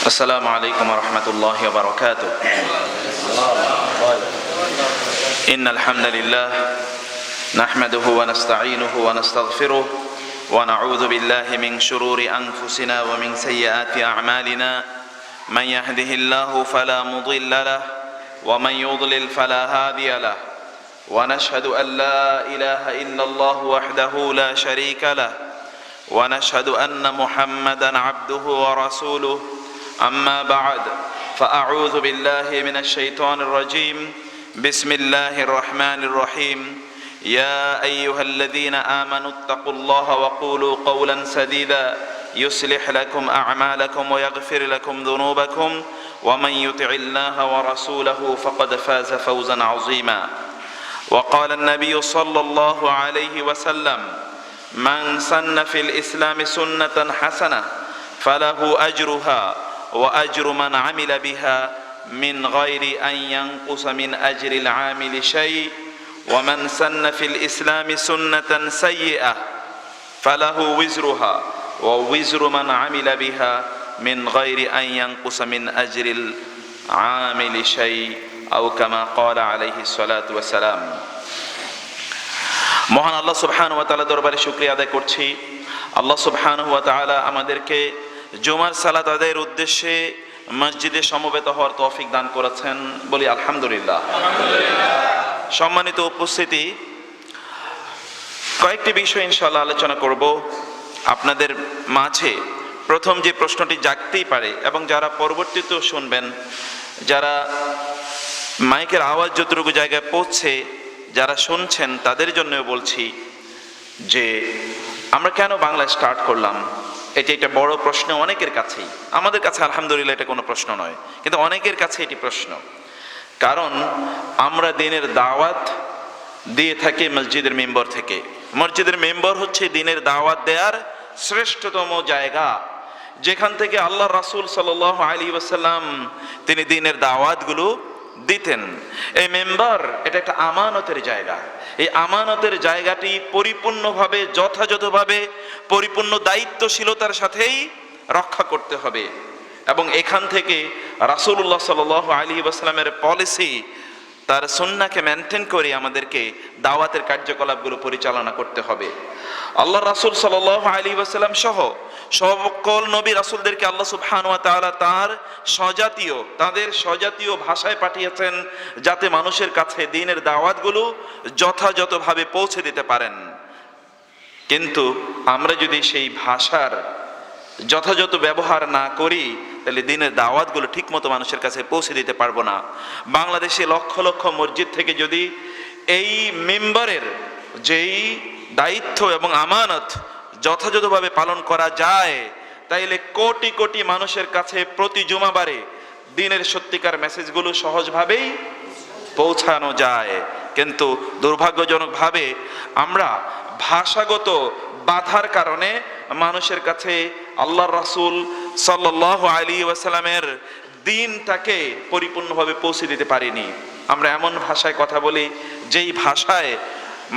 السلام عليكم ورحمة الله وبركاته. إن الحمد لله نحمده ونستعينه ونستغفره ونعوذ بالله من شرور أنفسنا ومن سيئات أعمالنا. من يهده الله فلا مضل له ومن يضلل فلا هادي له. ونشهد أن لا إله إلا الله وحده لا شريك له ونشهد أن محمدا عبده ورسوله. أما بعد فأعوذ بالله من الشيطان الرجيم. بسم الله الرحمن الرحيم. يا أيها الذين آمنوا اتقوا الله وقولوا قولا سديدا يصلح لكم أعمالكم ويغفر لكم ذنوبكم ومن يطع الله ورسوله فقد فاز فوزا عظيما. وقال النبي صلى الله عليه وسلم: من سن في الإسلام سنة حسنة فله أجرها وأجر من عمل بها من غير أن ينقص من أجر العامل شيء. ومن سن في الإسلام سنة سيئة فله وزرها ووزر من عمل بها من غير أن ينقص من أجر العامل شيء أو كما قال عليه الصلاة والسلام. মহান আল্লাহ সুবহানাহু ওয়া তাআলা দরবারে শুকরিয়া আদায় করছি। আল্লাহ সুবহানাহু ওয়া তাআলা আমাদেরকে জুমার সালাত আদায়ের উদ্দেশ্যে মসজিদে সমবেত হওয়ার তৌফিক দান করেছেন, বলি আলহামদুলিল্লাহ। সম্মানিত উপস্থিতি, কয়েকটি বিষয় ইনশাআল্লাহ আলোচনা করব আপনাদের মাঝে। প্রথম যে প্রশ্নটি জাগতেই পারে এবং যারা পরবর্তীতেও শুনবেন, যারা মাইকের আওয়াজ যতটুকু জায়গায় পৌঁছে যারা শুনছেন তাদের জন্যও বলছি যে আমরা কেন বাংলা স্টার্ট করলাম। এটি একটা বড় প্রশ্ন অনেকের কাছেই। আমাদের কাছে আলহামদুলিল্লাহ এটা কোনো প্রশ্ন নয়, কিন্তু অনেকের কাছে এটি প্রশ্ন। কারণ আমরা দিনের দাওয়াত দিয়ে থাকি মসজিদের মেম্বার থেকে। মসজিদের মেম্বার হচ্ছে দিনের দাওয়াত দেওয়ার শ্রেষ্ঠতম জায়গা, যেখান থেকে আল্লাহ রাসূল সাল্লাল্লাহু আলাইহি ওয়াসাল্লাম তিনি দিনের দাওয়াতগুলো দিতেন। এই মেম্বার এটা একটা আমানতের জায়গা। এই আমানতের জায়গাটি পরিপূর্ণভাবে যথাযথভাবে পরিপূর্ণ দায়িত্বশীলতার সাথেই রক্ষা করতে হবে। এবং এখান থেকে রাসূলুল্লাহ সাল্লাল্লাহু আলাইহি ওয়াসাল্লামের পলিসি, তার সুন্নাহকে মেনটেন করে আমাদেরকে দাওয়াতের কার্যকলাপগুলো পরিচালনা করতে হবে। আল্লাহ রাসূল সাল্লাল্লাহু আলাইহি ওয়াসাল্লাম সহ সকল নবী রাসূলদেরকে আল্লাহ সুবহানাহু ওয়া তাআলা তাদের স্বজাতীয় ভাষায় পাঠিয়েছেন, যাতে মানুষের কাছে দ্বীনের দাওয়াতগুলো যথাযথভাবে পৌঁছে দিতে পারেন। কিন্তু আমরা যদি সেই ভাষার যথাযথ ব্যবহার না করি, তাহলে দ্বীনের দাওয়াতগুলো ঠিকমতো মানুষের কাছে পৌঁছে দিতে পারবো না। বাংলাদেশে লক্ষ লক্ষ মসজিদ থেকে যদি এই মেম্বারের যেই দায়িত্ব এবং আমানত যথাযথভাবে পালন করা যায়, তাইলে কোটি কোটি মানুষের কাছে প্রতি জুমাবারে দ্বীনের সত্যিকার মেসেজগুলো সহজভাবেই পৌঁছানো যায়। কিন্তু দুর্ভাগ্যজনকভাবে আমরা ভাষাগত বাধার কারণে মানুষের কাছে আল্লাহর রাসূল সাল্লাল্লাহু আলাইহি ওয়াসাল্লামের দ্বীনটাকে পরিপূর্ণভাবে পৌঁছে দিতে পারিনি। আমরা এমন ভাষায় কথা বলি যেই ভাষায়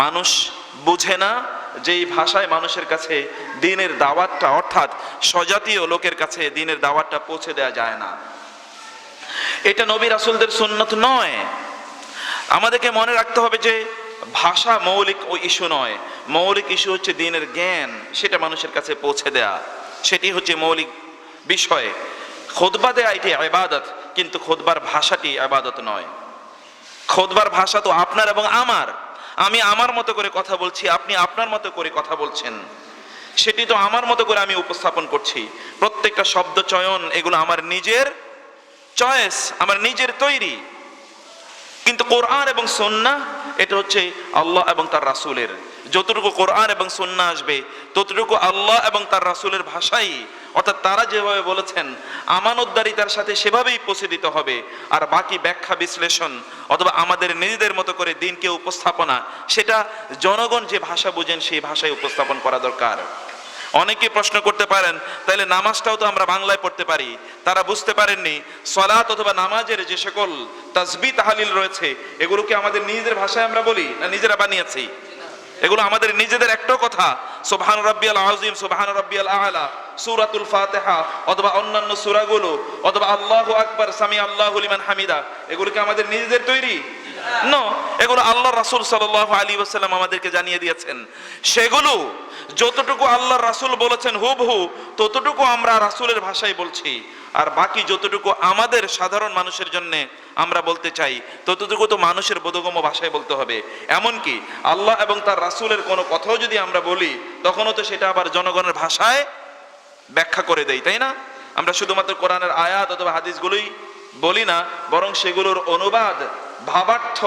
মানুষ বুঝে না, যেই ভাষায় মানুষের কাছে দ্বীনের দাওয়াতটা, অর্থাৎ স্বজাতীয় লোকের কাছে দ্বীনের দাওয়াতটা পৌঁছে দেওয়া যায় না। এটা নবী রাসূলদের সুন্নত নয়। আমাদেরকে মনে রাখতে হবে যে ভাষা মৌলিক ও ইস্যু নয়। মৌলিক ইস্যু হচ্ছে দ্বীনের জ্ঞান, সেটা মানুষের কাছে পৌঁছে দেয়া, সেটি হচ্ছে মৌলিক বিষয়। খুতবা দেয়া এটি ইবাদত, কিন্তু খুতবার ভাষাটি ইবাদত নয়। খুতবার ভাষা তো আপনার এবং আমার। আমি আমার মতো করে কথা বলছি, আপনি আপনার মতো করে কথা বলছেন, সেটি তো আমার মতো করে আমি উপস্থাপন করছি। প্রত্যেকটা শব্দ চয়ন এগুলো আমার নিজের চয়েস, আমার নিজের তৈরি। কিন্তু কোরআন এবং সুন্নাহ এটা হচ্ছে আল্লাহ এবং তার রাসূলের। যতটুকু কোরআন এবং সুন্নাহ আসবে ততটুকু আল্লাহ এবং তার রাসূলের ভাষাই, অর্থাৎ তারা যেভাবে বলেছেন আমানতদারিতার সাথে সেভাবেই পৌঁছে দিতে হবে। আর বাকি ব্যাখ্যা বিশ্লেষণ অথবা আমাদের নিজেদের মতো করে দ্বীনকে উপস্থাপনা, সেটা জনগণ যে ভাষা বুঝেন সেই ভাষায় উপস্থাপন করা দরকার। অনেকে প্রশ্ন করতে পারেন, তাহলে নামাজটাও তো আমরা বাংলায় পড়তে পারি। তারা বুঝতে পারেননি সালাত অথবা নামাজের যে সকল তাসবিহ তাহলিল রয়েছে, এগুলোকে আমাদের নিজেদের ভাষায় আমরা বলি না নিজেরা বানিয়েছি? এগুলো আমাদের নিজেদের একটাও কথা, সুবহান রাব্বিয়াল আযীম, সুবহান রাব্বিয়াল আ'লা, সূরাতুল ফাতিহা অথবা অন্যান্য সূরাগুলো অথবা আল্লাহু আকবার, সামি আল্লাহু লিমান হামিদা, এগুলো কি আমাদের নিজেদের তৈরি? নো, এগুলো আল্লাহ রাসূল সাল্লাল্লাহু আলাইহি ওয়াসাল্লাম আমাদেরকে জানিয়ে দিয়েছেন। সেগুলো যতটুকু আল্লাহ রাসূল বলেছেন হুবহু ততটুকু আমরা রাসূলের ভাষায় বলছি, আর বাকি যতটুকু আমাদের সাধারণ মানুষের জন্য আমরা বলতে চাই ততটুকু তো মানুষের বোধগম্য ভাষায় বলতে হবে। এমনকি আল্লাহ এবং তার রাসূলের কোনো কথাও যদি আমরা বলি তখনও তো সেটা আবার জনগণের ভাষায় ব্যাখ্যা করে দেই, তাই না? আমরা শুধুমাত্র কোরআনের আয়াত অথবা হাদিসগুলোই বলি না, বরং সেগুলোর অনুবাদ ভাবার্থ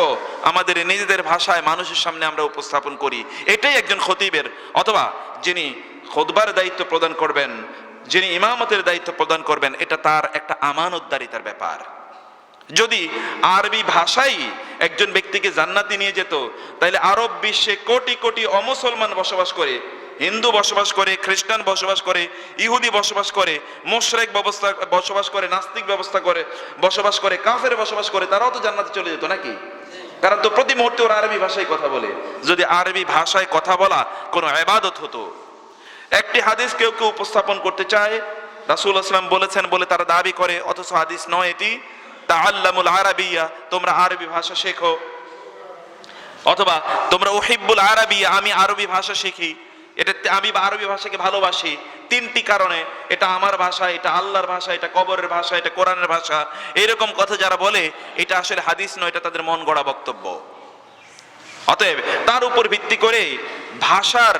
আমাদের নিজেদের ভাষায় মানুষের সামনে আমরা উপস্থাপন করি। এটাই একজন খতিবের অথবা যিনি খুতবার দায়িত্ব প্রদান করবেন, যিনি ইমামতের দায়িত্ব প্রদান করবেন, এটা তার একটা আমানতদারিতার ব্যাপার। যদি আরবি ভাষাই একজন ব্যক্তিকে জান্নাতে নিয়ে যেত, তাহলে আরব বিশ্বে কোটি কোটি অমুসলমান বসবাস করে, হিন্দু বসবাস করে, খ্রিস্টান বসবাস করে, ইহুদি বসবাস করে, মুশরিক বসবাস করে, নাস্তিক বসবাস করে, কাফের বসবাস করে, তারাও তো জান্নাতে চলে যেত নাকি? কারণ তো প্রতি মুহূর্তে ওরা আরবি ভাষায় কথা বলে। যদি আরবি ভাষায় কথা বলা কোনো ইবাদত হতো। একটি হাদিস কেউ কেউ উপস্থাপন করতে চায়, রাসূল সাল্লাল্লাহু বলেছেন বলে তারা দাবি করে, অথচ হাদিস নয় এটি। তাআল্লামুল আরাবিয়া, তোমরা আরবি ভাষা শেখো, অথবা তোমরা উহিব্বুল আরাবিয়া, আমি আরবি ভাষা শিখি। এটা আমি আরবি ভাষাকে ভালোবাসি তিনটি কারণে, এটা আমার ভাষা, এটা আল্লাহর ভাষা, এটা কবরের ভাষা, এটা কোরআনের ভাষা। এরকম কথা যারা বলে এটা আসলে হাদিস নয়, এটা তাদের মন গড়া বক্তব্য। অতএব তার উপর ভিত্তি করে ভাষার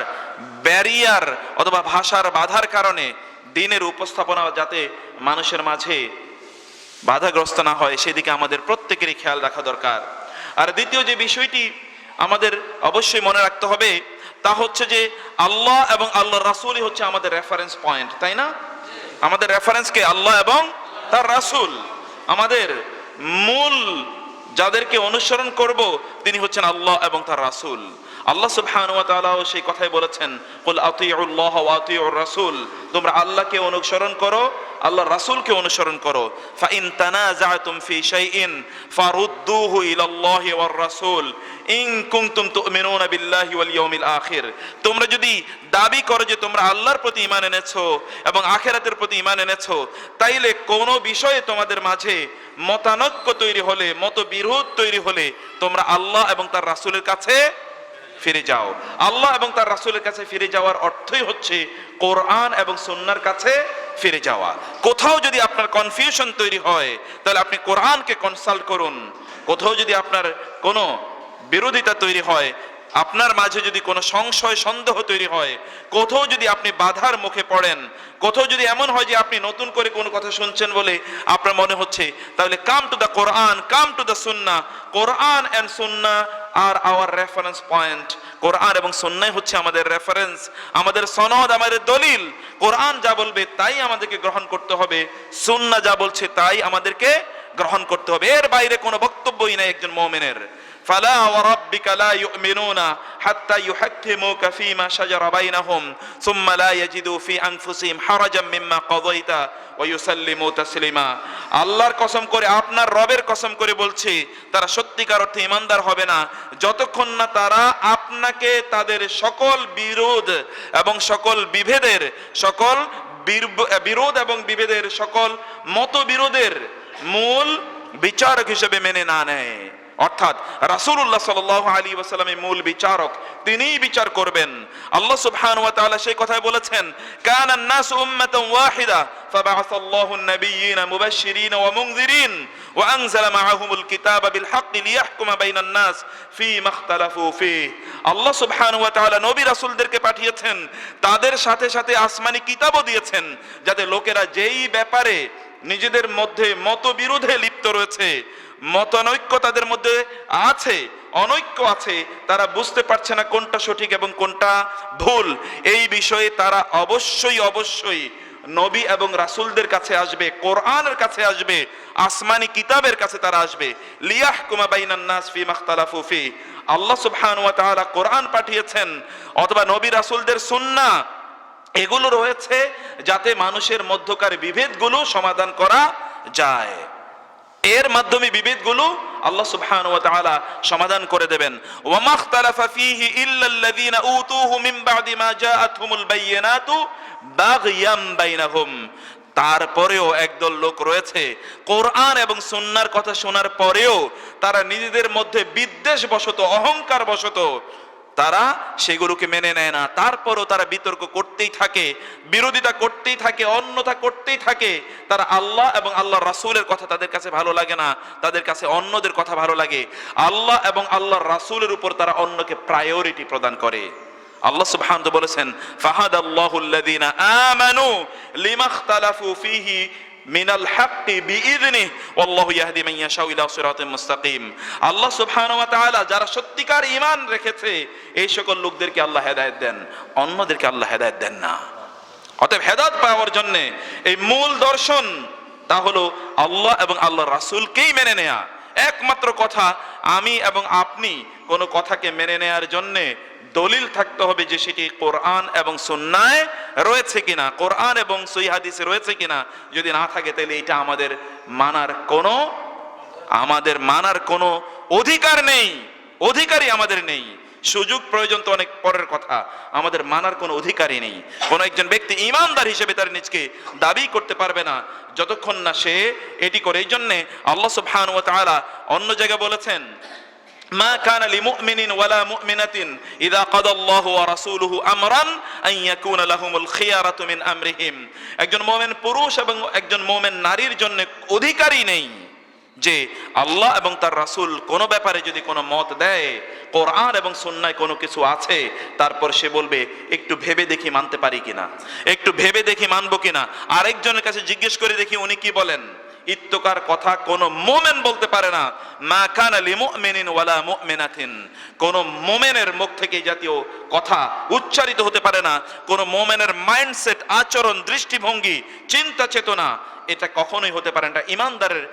ব্যারিয়ার অথবা ভাষার বাধার কারণে দ্বীনের উপস্থাপনা যাতে মানুষের মাঝে বাধাগ্রস্ত না হয় সেদিকে আমাদের প্রত্যেকেরই খেয়াল রাখা দরকার। আর দ্বিতীয় যে বিষয়টি আমাদের অবশ্যই মনে রাখতে হবে তা হচ্ছে যে আল্লাহ এবং আল্লাহর রাসূলই হচ্ছে আমাদের রেফারেন্স পয়েন্ট, তাই না? আমাদের রেফারেন্স কে? আল্লাহ এবং তার রাসূল। আমাদের মূল যাদেরকে অনুসরণ করব তিনি হচ্ছেন আল্লাহ এবং তার রাসূল। আল্লাহ সুবহানাহু ওয়া তাআলা সেই কথাই বলেছেন, কুল আতিউল্লাহ ওয়া আতিউর রাসূল, তোমরা আল্লাহকে অনুসরণ করো, আল্লাহর রাসূলকে অনুসরণ করো। ফা ইন তানাযাতুম ফি শাইইন ফারুদ্দুহু ইলাল্লাহি ওয়ার রাসূল ইন কুনতুম তুমিনুনা বিল্লাহি ওয়াল ইয়াউমিল আখির। তোমরা যদি দাবি করো যে তোমরা আল্লাহর প্রতি ঈমান এনেছো এবং আখিরাতের প্রতি ঈমান এনেছো, তাইলে কোনো বিষয়ে তোমাদের মাঝে মতানৈক্য তৈরি হলে, মতবিরোধ তৈরি হলে তোমরা আল্লাহ এবং তার রাসূলের কাছে ফিরে যাও। আল্লাহ এবং তার রাসূলের কাছে ফিরে যাওয়ার অর্থই হচ্ছে কোরআন এবং সুন্নাহর কাছে ফিরে যাওয়া। কোথাও যদি আপনার কনফিউশন তৈরি হয় তাহলে আপনি কোরআনকে কনসাল্ট করুন। কোথাও যদি আপনার কোনো বিরোধিতা তৈরি হয়, আপনার মাঝে যদি কোনো সংশয় সন্দেহ তৈরি হয়, কোথাও যদি আপনি বাধার মুখে পড়েন, কোথাও যদি এমন হয় যে আপনি নতুন করে কোনো কথা শুনছেন বলে আপনার মনে হচ্ছে, তাহলে come to the Quran, come to the Sunnah. Quran and Sunnah are our reference point. Quran এবং সুন্নাহ হচ্ছে আমাদের রেফারেন্স, আমাদের সনদ, আমাদের দলিল। কোরআন যা বলবে তাই আমাদেরকে গ্রহণ করতে হবে, সুন্নাহ যা বলছে তাই আমাদেরকে গ্রহণ করতে হবে। এর বাইরে কোনো বক্তব্যই নাই একজন মুমিনের। ফালা ওয়া রাব্বিকা লা ইউমিনুনা হাত্তা ইউহাক্কিমুকা ফীমা শাজারা বাইনাহুম সুম্মা লা ইয়াজিদু ফি আনফুসিহিম হারাজাম মিম্মা কাযাইতা ওয়া ইউসাল্লিমু তাসলিমা। আল্লাহর কসম করে, আপনার রবের কসম করে বলছি, তারা সত্যিকার অর্থে ঈমানদার হবে না যতক্ষণ না তারা আপনাকে তাদের সকল বিরোধ এবং সকল বিভেদের, সকল বিরোধ এবং বিভেদের, সকল মতবিরোধের মূল বিচারক হিসেবে মেনে না নেয়। অর্থাৎ রাসূলুল্লাহ সাল্লাল্লাহু আলাইহি ওয়াসাল্লামের মূল বিচারক, তিনিই বিচার করবেন। আল্লাহ সুবহানাহু ওয়া তাআলা সেই কথাই বলেছেন, কানান নাসু উম্মাতান ওয়াহিদা ফাবাআসাল্লাহু আন-নাবিয়্যিনা মুবাশশিরিনা ওয়া মুনযিরিন ওয়া আনজালা মাআহুমুল কিতাবা বিল হাক্কি লিয়াহকুমা বাইনান নাস ফীমা ইখতালাফু ফীহি। আল্লাহ সুবহানাহু ওয়া তাআলা নবী রাসূলদেরকে পাঠিয়েছেন, তাদের সাথে সাথে আসমানি কিতাবও দিয়েছেন, যাতে লোকেরা যেই ব্যাপারে নিজেদের মধ্যে মতবিরোধে লিপ্ত রয়েছে, মতানৈক্য তাদের মধ্যে আছে, অনৈক্য আছে, তারা বুঝতে পারছে না কোনটা সঠিক এবং কোনটা ভুল, এই বিষয়ে তারা অবশ্যই অবশ্যই নবী এবং রাসূলদের কাছে আসবে, কোরআনের কাছে আসবে, আসমানি কিতাবের কাছে তারা আসবে। লিয়াহকুমা বাইনান নাস ফীমা ইখতালাফু ফীহি। আল্লাহ সুবহানাহু ওয়া তাআলা কোরআন পাঠিয়েছেন অথবা নবী রাসূলদের সুন্নাহ, এগুলো রয়েছে যাতে মানুষের মধ্যকার বিভেদগুলো সমাধান করা যায়। এর মাধ্যমে বিভেদগুলো আল্লাহ সুবহানাহু ওয়া তাআলা সমাধান করে দেবেন। ওয়া মাখতালাফা ফীহি ইল্লাল্লাযীনা উতুহু মিন বা'দি মা জাআতহুমুল বায়্যিনাতু বাগয়াম বাইনাহুম। তারপরেও একদল লোক রয়েছে কোরআন এবং সুন্নাহর কথা শোনার পরেও তারা নিজেদের মধ্যে বিদ্বেষ বশত, অহংকার বশত তারা সেগুলোকে মেনে নেয় না। তারপরও তারা বিতর্ক করতেই থাকে, বিরোধিতা করতেই থাকে, অন্যথা করতেই থাকে। তারা আল্লাহ এবং আল্লাহর রাসূলের কথা তাদের কাছে ভালো লাগে না, তাদের কাছে অন্যদের কথা ভালো লাগে। আল্লাহ এবং আল্লাহর রাসূলের উপর তারা অন্যকে প্রায়োরিটি প্রদান করে। আল্লাহ সুবহানাহু ওয়া তাআলা বলেছেন, ফাহাদাল্লাহুল্লাযীনা আমানু লিমাখতালাফু ফীহি মিনাল হাক্কি বিইযনিহি ওয়াল্লাহু ইয়াহদি মান ইয়াশাউ ইলা সিরাতিন মুস্তাকিম। আল্লাহ সুবহানাহু ওয়া তাআলা যারা সত্যিকার ঈমান রেখেছে এই সকল লোকদেরকে আল্লাহ হেদায়েত দেন, অন্যদেরকে আল্লাহ হেদায়েত দেন না। অতএব হেদায়েত পাওয়ার জন্য এই মূল দর্শন তা হলো আল্লাহ এবং আল্লাহর রাসূলকেই মেনে নেয়া। একমাত্র কথা, আমি এবং আপনি কোনো কথাকে মেনে নেয়ার জন্যে দলিল থাকতে হবে যে সেটি কোরআন এবং সুন্নায় রয়েছে কিনা, কোরআন এবং সহিহ হাদিসে রয়েছে কিনা। যদি না থাকে তাহলে এটা আমাদের মানার কোনো অধিকার নেই, অধিকারই আমাদের নেই। সুযোগ প্রয়োজন তো অনেক পরের কথা, আমাদের মানার কোনো অধিকারই নেই। কোনো একজন ব্যক্তি ঈমানদার হিসেবে তার নিজকে দাবি করতে পারবে না যতক্ষণ না সে এটি করে। এই জন্যে আল্লাহ সুবহানাহু ওয়া তাআলা অন্য জায়গায় বলেছেন, মা কানা লিমুমিনিন ওয়ালা মুমিনাতিন ইযা কাদাল্লাহু ওয়া রাসূলুহু আমরান আন ইয়াকুনা লাহুমুল খিয়ারাতু মিন আমরিহিম। একজন মুমিন পুরুষ এবং একজন মুমিন নারীর জন্য অধিকারই নেই যে আল্লাহ এবং তার রাসূল কোনো ব্যাপারে যদি কোনো মত দেয়, কোরআন এবং সুন্নায় কোনো কিছু আছে, তারপর সে বলবে একটু ভেবে দেখি মানতে পারি কিনা, একটু ভেবে দেখি মানবো কিনা, আরেকজনের কাছে জিজ্ঞেস করে দেখি উনি কি বলেন। ইত্তকার কথা কোন মুমিন বলতে পারে না। মা কানা লিমুমিনিন ওয়ালা মুমিনাতিন, কোন মুমিনের মুখ থেকে এই জাতীয় কথা উচ্চারিত হতে পারে না। কোন মুমিনের মাইন্ডসেট, আচরণ, দৃষ্টিভঙ্গি, চিন্তা চেতনা এটা কখনোই হতে পারে না, ঈমানদারের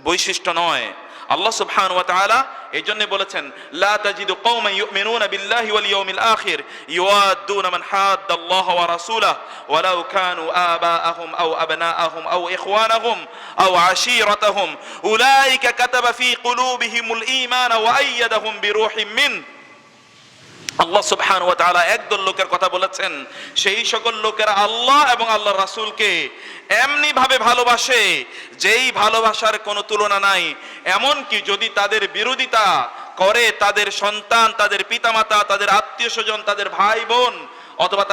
বৈশিষ্ট্য নয়। আল্লাহ সুবহানাহু ওয়া তাআলা এই জন্য বলেছেন, লা তাজিদু কওমান ইউমিনুনা বিল্লাহি ওয়াল ইয়াউমিল আখির ইউআদ্দুনা মান হাদ্দাল্লাহ ওয়া রাসূলাহু ওয়ালাউ কানু আবাআহুম আও আবনাআহুম আও ইখওয়ানাহুম আও আশীরাতাহুম উলাইকা কাতাবা ফী কুলুবিহিমুল ঈমান ওয়া আইয়াদাহুম বিরূহিম মিন। আল্লাহ সুবহানাহু ওয়া তাআলা একদল লোকের কথা বলেছেন, সেই সকল লোকেরা আল্লাহ এবং আল্লাহর রাসূলকে এমনি ভাবে ভালোবাসে যেই ভালোবাসার কোনো তুলনা নাই। এমনকি যদি তাদের বিরোধিতা করে তাদের সন্তান, তাদের পিতামাতা, তাদের আত্মীয় স্বজন, তাদের ভাই বোন অথবা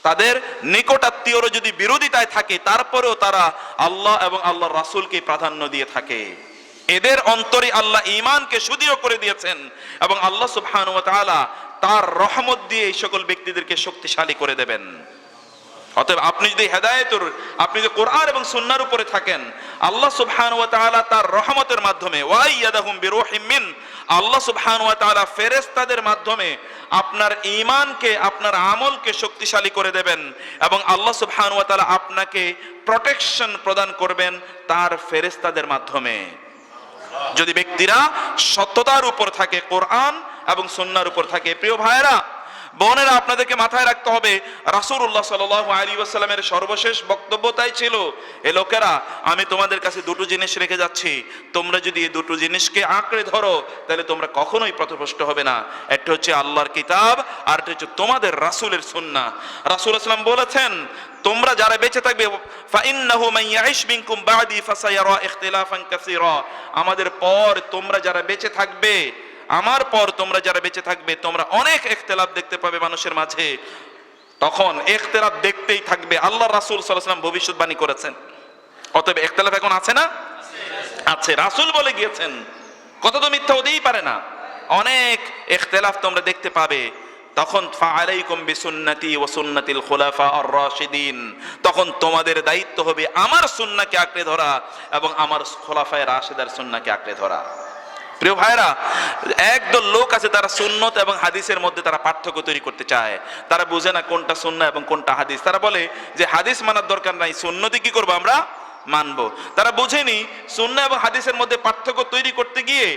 তাদের নিকটাত্মীয়রা যদি বিরোধিতায় থাকে, তারপরেও তারা আল্লাহ এবং আল্লাহর রাসূলকে প্রাধান্য দিয়ে থাকে। এদের অন্তরে আল্লাহ ঈমানকে সুদৃঢ় করে দিয়েছেন এবং আল্লাহ সুবহানাহু ওয়া তাআলা তার রহমত দিয়ে এই সকল ব্যক্তিদেরকে শক্তিশালী করে দেবেন। অতএব আপনি যদি হেদায়েতের, আপনি যদি কোরআন এবং সুন্নাহর উপরে থাকেন, আল্লাহ সুবহানাহু ওয়া তাআলা তার রহমতের মাধ্যমে ওয়া আইয়াদাহুম বিরূহিম মিন, আল্লাহ সুবহানাহু ওয়া তাআলা ফেরেশতাদের মাধ্যমে আপনার ঈমানকে, আপনার আমলকে শক্তিশালী করে দেবেন এবং আল্লাহ সুবহানাহু ওয়া তাআলা আপনাকে প্রোটেকশন প্রদান করবেন তার ফেরেশতাদের মাধ্যমে। যদি ব্যক্তিরা সত্যতার উপর থাকে, কোরআন এবং সুন্নাহর উপর থাকে। প্রিয় ভাইরা, বোনেরা, আপনাদেরকে মাথায় রাখতে হবে রাসূলুল্লাহ সাল্লাল্লাহু আলাইহি ওয়াসাল্লামের সর্বশেষ বক্তব্য তাই ছিল, এ লোকেরা আমি তোমাদের কাছে দুটো জিনিস রেখে যাচ্ছি, তোমরা যদি এই দুটো জিনিসকে আঁকড়ে ধরো তাহলে তোমরা কখনোই পথভ্রষ্ট হবে না। একটা হচ্ছে আল্লাহর কিতাব, আর একটা হচ্ছে তোমাদের রাসূলের সুন্নাহ। রাসূল সাল্লাল্লাহু আলাইহি ওয়াসাল্লাম বলেছেন, তোমরা যারা বেঁচে থাকবে, ফাইন্নাহু মান ইয়াইশ মিনকুম বাদি ফাসায়ারা ইখতিলাফান কাসীরা, আমাদের পর তোমরা যারা বেঁচে থাকবে, আমার পর তোমরা যারা বেঁচে থাকবে, তোমরা অনেক ইখতিলাফ দেখতে পাবে মানুষের মাঝে। তখন ইখতিলাফ দেখতেই থাকবে। আল্লাহ রাসূল সাল্লাল্লাহু আলাইহি ওয়াসাল্লাম ভবিষ্যৎবাণী করেছেন। অতএব ইখতিলাফ এখন আছে না? আছে। রাসূল বলে গিয়েছেন, কত তো মিথ্যা হতেই পারে না। অনেক ইখতিলাফ তোমরা দেখতে পাবে। তখন ফাআলাইকুম বিসুন্নতি ওয়া সুন্নাতিল খুলাফা আর-রাশিদিন, তখন তোমাদের দায়িত্ব হবে আমার সুন্নাহকে আঁকড়ে ধরা এবং আমার খোলাফায়ে রাশিদার সুন্নাহকে আঁকড়ে ধরা। প্রিয় ভাইরা, একদল লোক আছে তারা সুন্নত এবং হাদিসের মধ্যে তারা পার্থক্য তৈরি করতে চায়। তারা বুঝে না কোনটা সুন্নাহ এবং কোনটা হাদিস। তারা বলে যে হাদিস মানার দরকার নাই, সুন্নতি কি করবো আমরা মানবো। তারা বুঝেনি সুন্নাহ এবং হাদিসের মধ্যে পার্থক্য তৈরি করতে গিয়ে,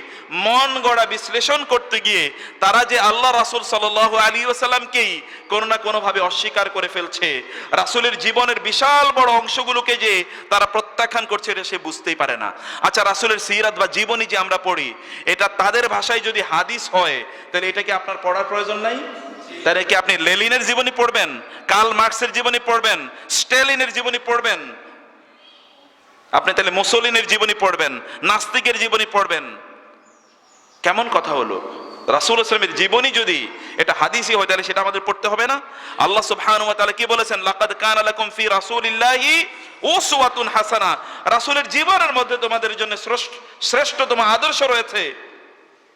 মন গড়া বিশ্লেষণ করতে গিয়ে তারা যে আল্লাহ রাসূল সাল্লাল্লাহু আলাইহি ওয়াসাল্লামকেই কোনো না কোনো ভাবে অস্বীকার করে ফেলছে, রাসূলের জীবনের বিশাল বড় অংশগুলোকে যে তারা প্রত্যাখ্যান করছে, এটা সে বুঝতেই পারে না। আচ্ছা, রাসূলের সিরাত বা জীবনী যে আমরা পড়ি, এটা তাদের ভাষায় যদি হাদিস হয়, তাহলে এটা কি আপনার পড়ার প্রয়োজন নাই? তাহলে কি আপনি লেনিনের জীবনী পড়বেন, কার্ল মার্কসের জীবনী পড়বেন, স্ট্যালিনের জীবনী পড়বেন? আপনি তাহলে মুসলিনের জীবনী পড়বেন, নাস্তিকের জীবনী পড়বেন? কেমন কথা হলো? রাসূল সাল্লাল্লাহু আলাইহি ওয়াসাল্লামের জীবনী যদি এটা হাদিসই হয়, তাহলে সেটা আমাদের পড়তে হবে না? আল্লাহ সুবহানাহু ওয়া তাআলা কি বলেছেন? লাকাদ কানা লাকুম ফি রাসূলিল্লাহি উসওয়াতুন হাসানা। রাসূলের জীবনের মধ্যে তোমাদের জন্য শ্রেষ্ঠতম আদর্শ রয়েছে।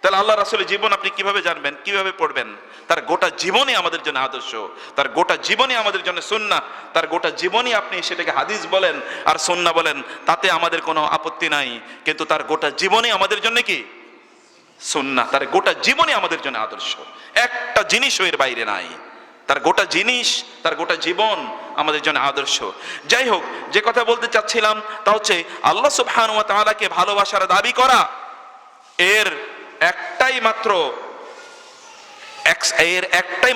তাহলে আল্লাহ রাসূলের জীবন আপনি কিভাবে জানবেন, কিভাবে পড়বেন? তার গোটা জীবনই আমাদের জন্য আদর্শ, তার গোটা জীবনই আমাদের জন্য সুন্নাহ, তার গোটা জীবনই আপনি সেটাকে হাদিস বলেন আর সুন্নাহ বলেন, তাতে আমাদের কোনো আপত্তি নাই। কিন্তু তার গোটা জীবনই আমাদের জন্য কি? সুন্নাহ। তার গোটা জীবনই আমাদের জন্য আদর্শ, একটা জিনিসও এর বাইরে নাই। তার গোটা জিনিস, তার গোটা জীবন আমাদের জন্য আদর্শ। যাই হোক, যে কথা বলতে চাচ্ছিলাম তা হচ্ছে আল্লাহ সুবহানাহু ওয়া তাআলাকে ভালোবাসার দাবি করা, এর একটাই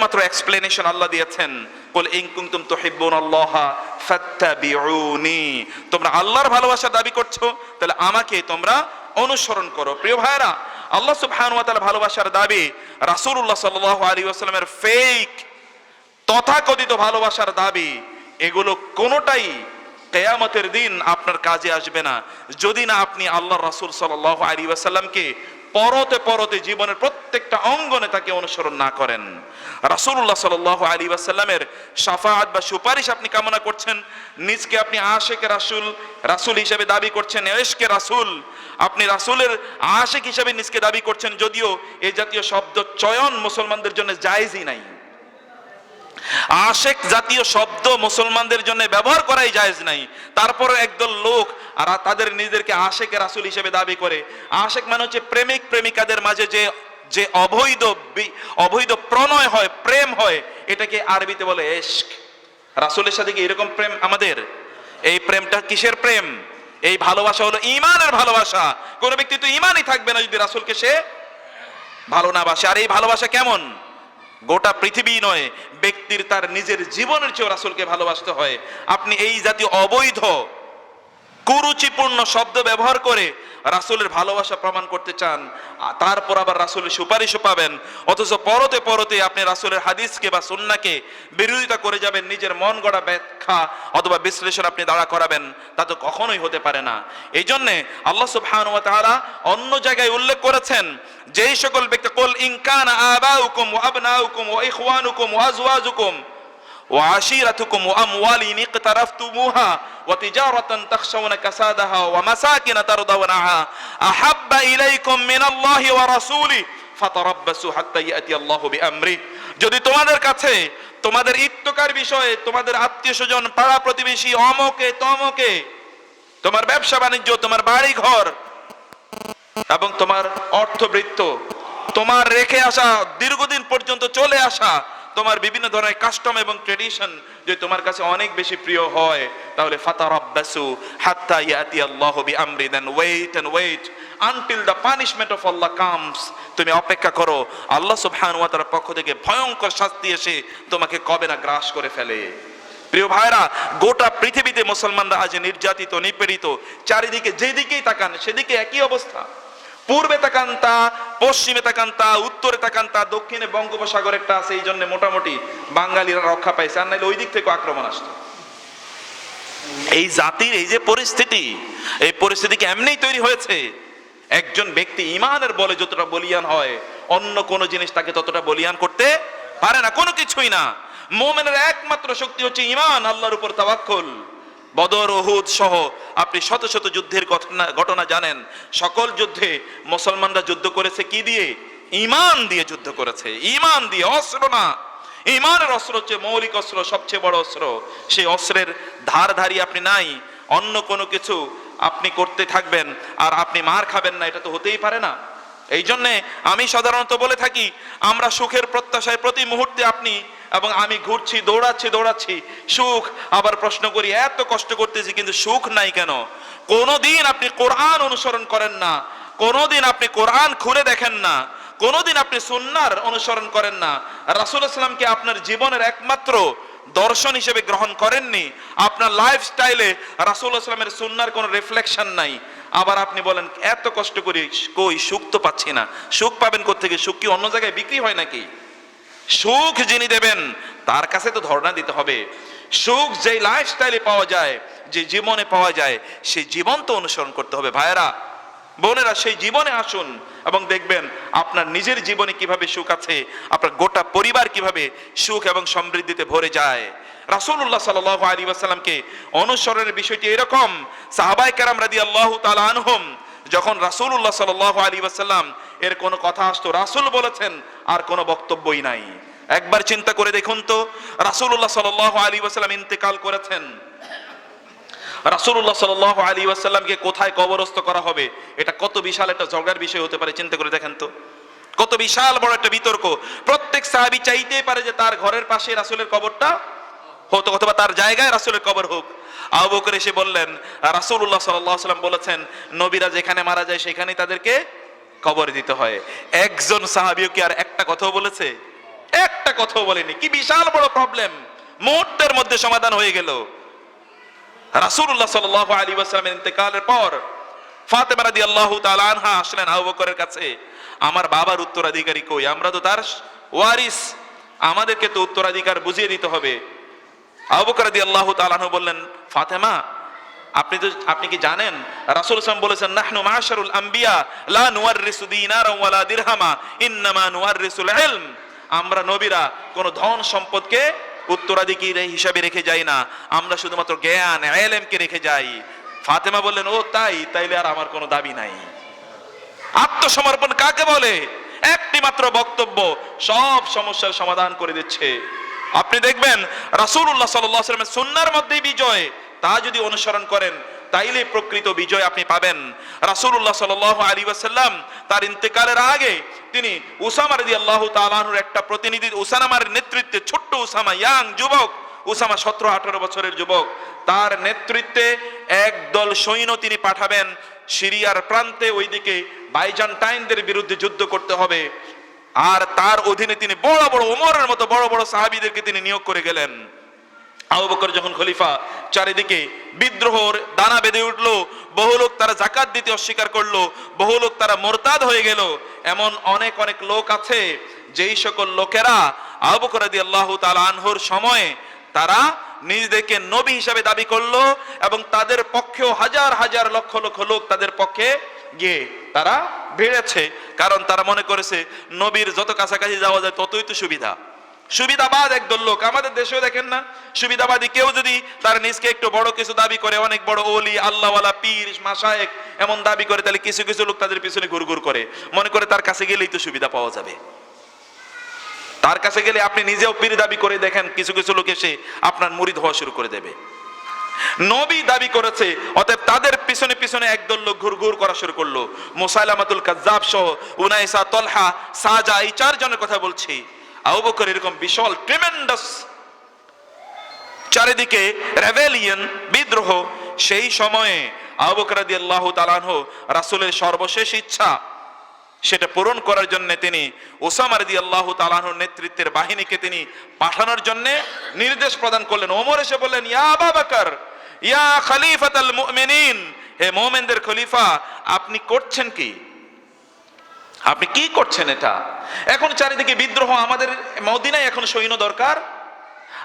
মাত্র এক্সপ্লেনেশন আল্লাহ দিয়েছেন, কুল ইন কুনতুম তুহিব্বুনাল্লাহা ফাত্তাবিউনি। তোমরা আল্লাহর ভালোবাসা দাবি করছো, তাহলে আমাকে তোমরা অনুসরণ করো। প্রিয় ভাইরা, আল্লাহ সুবহানাহু ওয়া তাআলা ভালোবাসার দাবি, রাসূলুল্লাহ সাল্লাল্লাহু আলাইহি ওয়াসাল্লামের ফেক তথাকথিত ভালোবাসার দাবি, এগুলো কোনোটাই কিয়ামতের দিন আপনার কাজে আসবে না যদি না আপনি আল্লাহর রাসূল সাল্লাল্লাহু আলাইহি ওয়াসাল্লামকে পরতে পরতে জীবনের প্রত্যেকটা অঙ্গনে তাকে অনুসরণ না করেন। রাসূলুল্লাহ সাল্লাল্লাহু আলাইহি ওয়াসাল্লামের শাফাআত বা সুপারিশ আপনি কামনা করছেন, নিজকে আপনি আশিকে রাসূল হিসেবে দাবি করছেন, ইশকে রাসূল, আপনি রাসূলের আশিক হিসেবে নিজকে দাবি করছেন, যদিও এই জাতীয় শব্দ চয়ন মুসলমানদের জন্য জায়েজই নাই। আশিক জাতীয় শব্দ মুসলমানদের জন্য ব্যবহার করাই জায়েজ নাই। তারপরে একদল লোক আর তাদের নিজেদেরকে আশিকে রাসূল হিসেবে দাবি করে। আশিক মানে হচ্ছে প্রেমিক প্রেমিকাদের মাঝে যে অবৈধ প্রণয় হয়, প্রেম হয়, এটাকে আরবিতে বলে ইশক। রাসূলের সাথে কি এরকম প্রেম আমাদের? এই প্রেমটা কিসের প্রেম? এই ভালোবাসা হলো ঈমানের ভালোবাসা। কোন ব্যক্তি তো ঈমানই থাকবে না যদি রাসূলকে সে ভালো না বাসে। আর এই ভালোবাসা কেমন? গোটা পৃথিবী নয়, ব্যক্তির তার নিজের জীবনের চেয়ে রাসূলকে ভালোবাসতে হয়। আপনি এই জাতীয় অবৈধ কুরুচিপূর্ণ শব্দ ব্যবহার করে রাসূলের ভালোবাসা প্রমাণ করতে চান, তারপর আবার রাসূলের সুপারিশও পাবেন, অথচ পরতে পরতে আপনি রাসূলের হাদিসকে বা সুন্নাহকে বিরোধিতা করে যাবেন, নিজের মন গড়া ব্যাখ্যা অথবা বিশ্লেষণ আপনি দাঁড়া করাবেন, তা তো কখনোই হতে পারে না। এই জন্যে আল্লাহ সুবহানাহু ওয়া তাআলা অন্য জায়গায় উল্লেখ করেছেন, যেই সকল ব্যক্তি, কুল ইন কানা আবাউকুম ওয়া আবনাউকুম ওয়া ইখওয়ানুকুম ওয়া আজওয়াজুকুম ওয়া আশীরাতুকুম ওয়া আমওয়ালিন ইকতারাফতুমুহা ওয়া তিজারাতান তাখশাউনা কাসাদাহা ওয়া মাসাকিন তারদাউনাহা আহাব্বা ইলাইকুম মিনাল্লাহি ওয়া রাসূলিহি ফাতারাব্বাসু হাত্তা ইয়াতি আল্লাহু বিআমরি। যদি তোমাদের কাছে তোমাদের ইত্তকার বিষয়ে, তোমাদের আত্মীয়স্বজন, পাড়া প্রতিবেশী, অমকে তমকে, তোমার ব্যবসা বাণিজ্য, তোমার বাড়ি ঘর এবং তোমার অর্থবৃত্ত, তোমার রেখে আসা দীর্ঘদিন পর্যন্ত চলে আসা তোমার বিভিন্ন ধরনের কাস্টম এবং ট্রেডিশন যদি তোমার কাছে অনেক বেশি প্রিয় হয়, তাহলে ফাতারাব্বাসু হাত্তা ইয়াতি আল্লাহু বিআমরি, then wait and wait until the punishment of Allah comes. তুমি অপেক্ষা করো, আল্লাহ সুবহানাহু ওয়া তাআলার পক্ষ থেকে ভয়ঙ্কর শাস্তি এসে তোমাকে কবে না গ্রাস করে ফেলে। প্রিয় ভাইরা, গোটা পৃথিবীতে মুসলমানরা আজ নির্যাতিত, নিপীড়িত। চারিদিকে যেদিকেই তাকান সেদিকে একই অবস্থা। পূর্বে তাকান তা, পশ্চিমে তাকান তা, উত্তরে তাকান তা, দক্ষিণে বঙ্গোপসাগর একটা আছে, এই জন্য মোটামুটি বাঙালিরা রক্ষা পাইছে, আর নাইলে ওই দিক থেকে আক্রমণ আসতো। এই জাতির এই যে পরিস্থিতি, এই পরিস্থিতি কি এমনিই তৈরি হয়েছে? একজন ব্যক্তি ঈমানের বলে যতটা বলিয়ান হয়, অন্য কোন জিনিস তাকে ততটা বলিয়ান করতে পারে না, কোনো কিছুই না। মুমিনের একমাত্র শক্তি হচ্ছে ঈমান, আল্লাহর উপর তাওয়াক্কুল। বদর, উহুদ সহ আপনি শত শত যুদ্ধের ঘটনা জানেন। সকল যুদ্ধে মুসলমানরা যুদ্ধ করেছে কি দিয়ে? ঈমান দিয়ে যুদ্ধ করেছে, ঈমান দিয়ে, অস্ত্র না। ঈমানের অস্ত্র হচ্ছে মৌলিক অস্ত্র, সবচেয়ে বড় অস্ত্র। সেই অস্ত্রের ধারধারী আপনি নাই, অন্য কোনো কিছু আপনি করতে থাকবেন আর আপনি মার খাবেন না, এটা তো হতেই পারে না। এই জন্যে আমি সাধারণত বলে থাকি, আমরা সুখের প্রত্যাশায় প্রতি মুহূর্তে আপনি এবং আমি ঘুরছি, দৌড়াচ্ছি সুখ। আবার প্রশ্ন করি এত কষ্ট করতেছি কিন্তু সুখ নাই কেন? কোনোদিন আপনি কোরআন অনুসরণ করেন না, কোনোদিন আপনি কোরআন খুলে দেখেন না, কোনোদিন আপনি সুন্নাহর অনুসরণ করেন না, রাসূলুল্লাহ সাল্লাল্লাহু আলাইহি ওয়াসাল্লামকে আপনার জীবনের একমাত্র দর্শন হিসেবে গ্রহণ করেননি, আপনার লাইফস্টাইলে রাসূলুল্লাহ সাল্লাল্লাহু আলাইহি ওয়াসাল্লামের সুন্নাহর কোনো রিফ্লেকশন নাই, আবার আপনি বলেন এত কষ্ট করি কই সুখ তো পাচ্ছি না। সুখ পাবেন কোত্থেকে? সুখ কি অন্য জায়গায় বিক্রি হয় নাকি? সুখ যিনি দেবেন তার কাছে তো ধর্ণা দিতে হবে। সুখ যেই লাইফস্টাইলে পাওয়া যায়, যে জীবনে পাওয়া যায়, সেই জীবন তো অনুসরণ করতে হবে। ভাইয়েরা, বোনেরা, সেই জীবনে আসুন এবং দেখবেন আপনার নিজের জীবনে কিভাবে সুখ আছে, আপনার গোটা পরিবার কিভাবে সুখ এবং সমৃদ্ধিতে ভরে যায়। রাসূলুল্লাহ সাল্লাল্লাহু আলাইহি ওয়াসাল্লামকে অনুসরণের বিষয়টি এরকম, সাহাবায়ে কেরাম রাদিয়াল্লাহু তাআলা আনহুম যখন রাসূলুল্লাহ সাল্লাল্লাহু আলাইহি ওয়াসাল্লাম এর কোনো কথা আসতো, রাসূল বলেছেন আর কোনো বক্তব্যই নাই। একবার চিন্তা করে দেখুন তো, রাসূলুল্লাহ সাল্লাল্লাহু আলাইহি ওয়াসাল্লাম ইন্তেকাল করেছেন, রাসূলুল্লাহ সাল্লাল্লাহু আলাইহি ওয়াসাল্লামকে কোথায় কবরস্থ করা হবে, এটা কত বিশাল একটা ঝগড়ার বিষয় হতে পারে। চিন্তা করে দেখেন তো, কত বিশাল বড় একটা বিতর্ক। প্রত্যেক সাহাবী চাইতেই পারে যে তার ঘরের পাশে রাসূলের কবরটা হতো, অথবা তার জায়গায় রাসূলের কবর হোক। আবু বকর এসে বললেন, রাসূলুল্লাহ সাল্লাল্লাহু আলাইহি ওয়াসাল্লাম বলেছেন নবীরা যেখানে মারা যায় সেখানেই তাদেরকে কবর দিতে হয়। একজন সাহাবীও কি আর একটা কথাও বলেছে? একটা কথাও বলেনি। কি বিশাল বড় প্রবলেম, মুহূর্তের মধ্যে সমাধান হয়ে গেল। রাসূলুল্লাহ সাল্লাল্লাহু আলাইহি ওয়াসাল্লামের ইন্তেকালের পর ফাতেমা রাদিয়াল্লাহু তাআলা আনহা আসলেন আবু বকরের কাছে, আমার বাবার উত্তরাধিকারী কই? আমরা তো তার ওয়ারিস, আমাদেরকে তো উত্তরাধিকার বুঝিয়ে দিতে হবে। আবু বকর রাদিয়াল্লাহু তাআলা আনহু বললেন, ফাতেমা, আপনি কি জানেন রাসূল সাল্লাল্লাহু আলাইহি ওয়াসাল্লাম বলেছেন, নাহনু মা'শারুল আম্বিয়া লা নুওয়াররিসু দীনারা ওয়ালা দিরহামা ইন্নামা নুওয়াররিসুল ইলম। আমরা নবীরা কোন ধন সম্পদকে উত্তরাধিকারী হিসাবে রেখে যাই না, আমরা শুধুমাত্র জ্ঞান ইলমকে রেখে যাই। ফাতেমা বললেন, ও তাইলে আর আমার কোনো দাবি নাই। আত্মসমর্পণ কাকে বলে? একটি মাত্র বক্তব্য সব সমস্যার সমাধান করে দিচ্ছে। আপনি দেখবেন রাসূলুল্লাহ সাল্লাল্লাহু আলাইহি ওয়াসাল্লামের সুন্নাহর মধ্যেই বিজয়, তা যদি অনুসরণ করেন তাইলে প্রকৃত বিজয় আপনি পাবেন। রাসূলুল্লাহ সাল্লাল্লাহু আলাইহি ওয়াসাল্লাম তার ইন্তেকালের আগে তিনি উসামা রাদিয়াল্লাহু তাআলা আনহুর একটা প্রতিনিধি, উসামার নেতৃত্বে, ছোট্ট উসামা, ইয়াং যুবক উসামা, 17-18 বছরের যুবক, তার নেতৃত্বে একদল সৈন্য তিনি পাঠাবেন সিরিয়ার প্রান্তে, ওইদিকে বাইজান্টাইনদের বিরুদ্ধে যুদ্ধ করতে হবে। আর তার অধীনে তিনি বড় বড় ওমরের মতো বড় বড় সাহাবীদেরকে তিনি নিয়োগ করে গেলেন। আবু বকর যখন খলিফা, চারিদিকে বিদ্রোহর দানা বেঁধে উঠলো, বহু লোক তারা যাকাত দিতে অস্বীকার করলো, বহু লোক তারা মুরতাদ হয়ে গেল। এমন অনেক অনেক লোক আছে যেই সকল লোকেরা আবু বকর রাদিয়াল্লাহু তাআলা আনহুর সময়ে তারা নিজেদেরকে নবী হিসাবে দাবি করলো, এবং তাদের পক্ষেও হাজার হাজার লক্ষ লক্ষ লোক তাদের পক্ষে গিয়ে তারা বেড়েছে, কারণ তারা মনে করেছে নবীর যত কাছাকাছি যাওয়া যায় ততই তো সুবিধা। সুবিধাবাদ একদল লোক, আমাদের দেশেও দেখেন না, সুবিধাবাদী কেউ যদি তার নিজকে একটু বড় কিছু দাবি করে, অনেক বড় ওলি, আল্লাহওয়ালা, পীর, মাশায়েখ এমন দাবি করে, তাহলে কিছু কিছু লোক তাদের পিছনে ঘুরঘুর করে, মনে করে তার কাছে গেলেই তো সুবিধা পাওয়া যাবে। তার কাছে গেলে আপনি নিজেও পীর দাবি করে দেখেন, কিছু কিছু লোক এসে আপনার মুরিদ হওয়া শুরু করে দেবে। নবী দাবি করেছে, অতএব তাদের পিছনে পিছনে একদল লোক ঘুরঘুর করা শুরু করলো। মুসাইলামাতুল কাজ্জাব সহ উনাইসা, তলহা, সাজা, এই 4 জনের কথা বলছি। আবু বকর এরকম বিশাল ট্রেমেন্ডাস চারিদিকে রেভেলিয়ন, বিদ্রোহ, সেই সময়ে আবু বকর রাদিয়াল্লাহু তাআলা আনহু রাসূলের সর্বশেষ ইচ্ছা সেটা পূরণ করার জন্য তিনি উসামা রাদিয়াল্লাহু তাআলা আনহুর নেতৃত্বের বাহিনীকে তিনি পাঠানোর জন্য নির্দেশ প্রদান করলেন। ওমর এসে বললেন, ইয়া আবু বকর, ইয়া খলিফাতুল মুমিনিন, হে মুমিনদের খলিফা, আপনি করছেন কি? আপনি কি করছেন এটা? এখন চারিদিকে বিদ্রোহ, আমাদের মদিনায় এখন সৈন্য দরকার,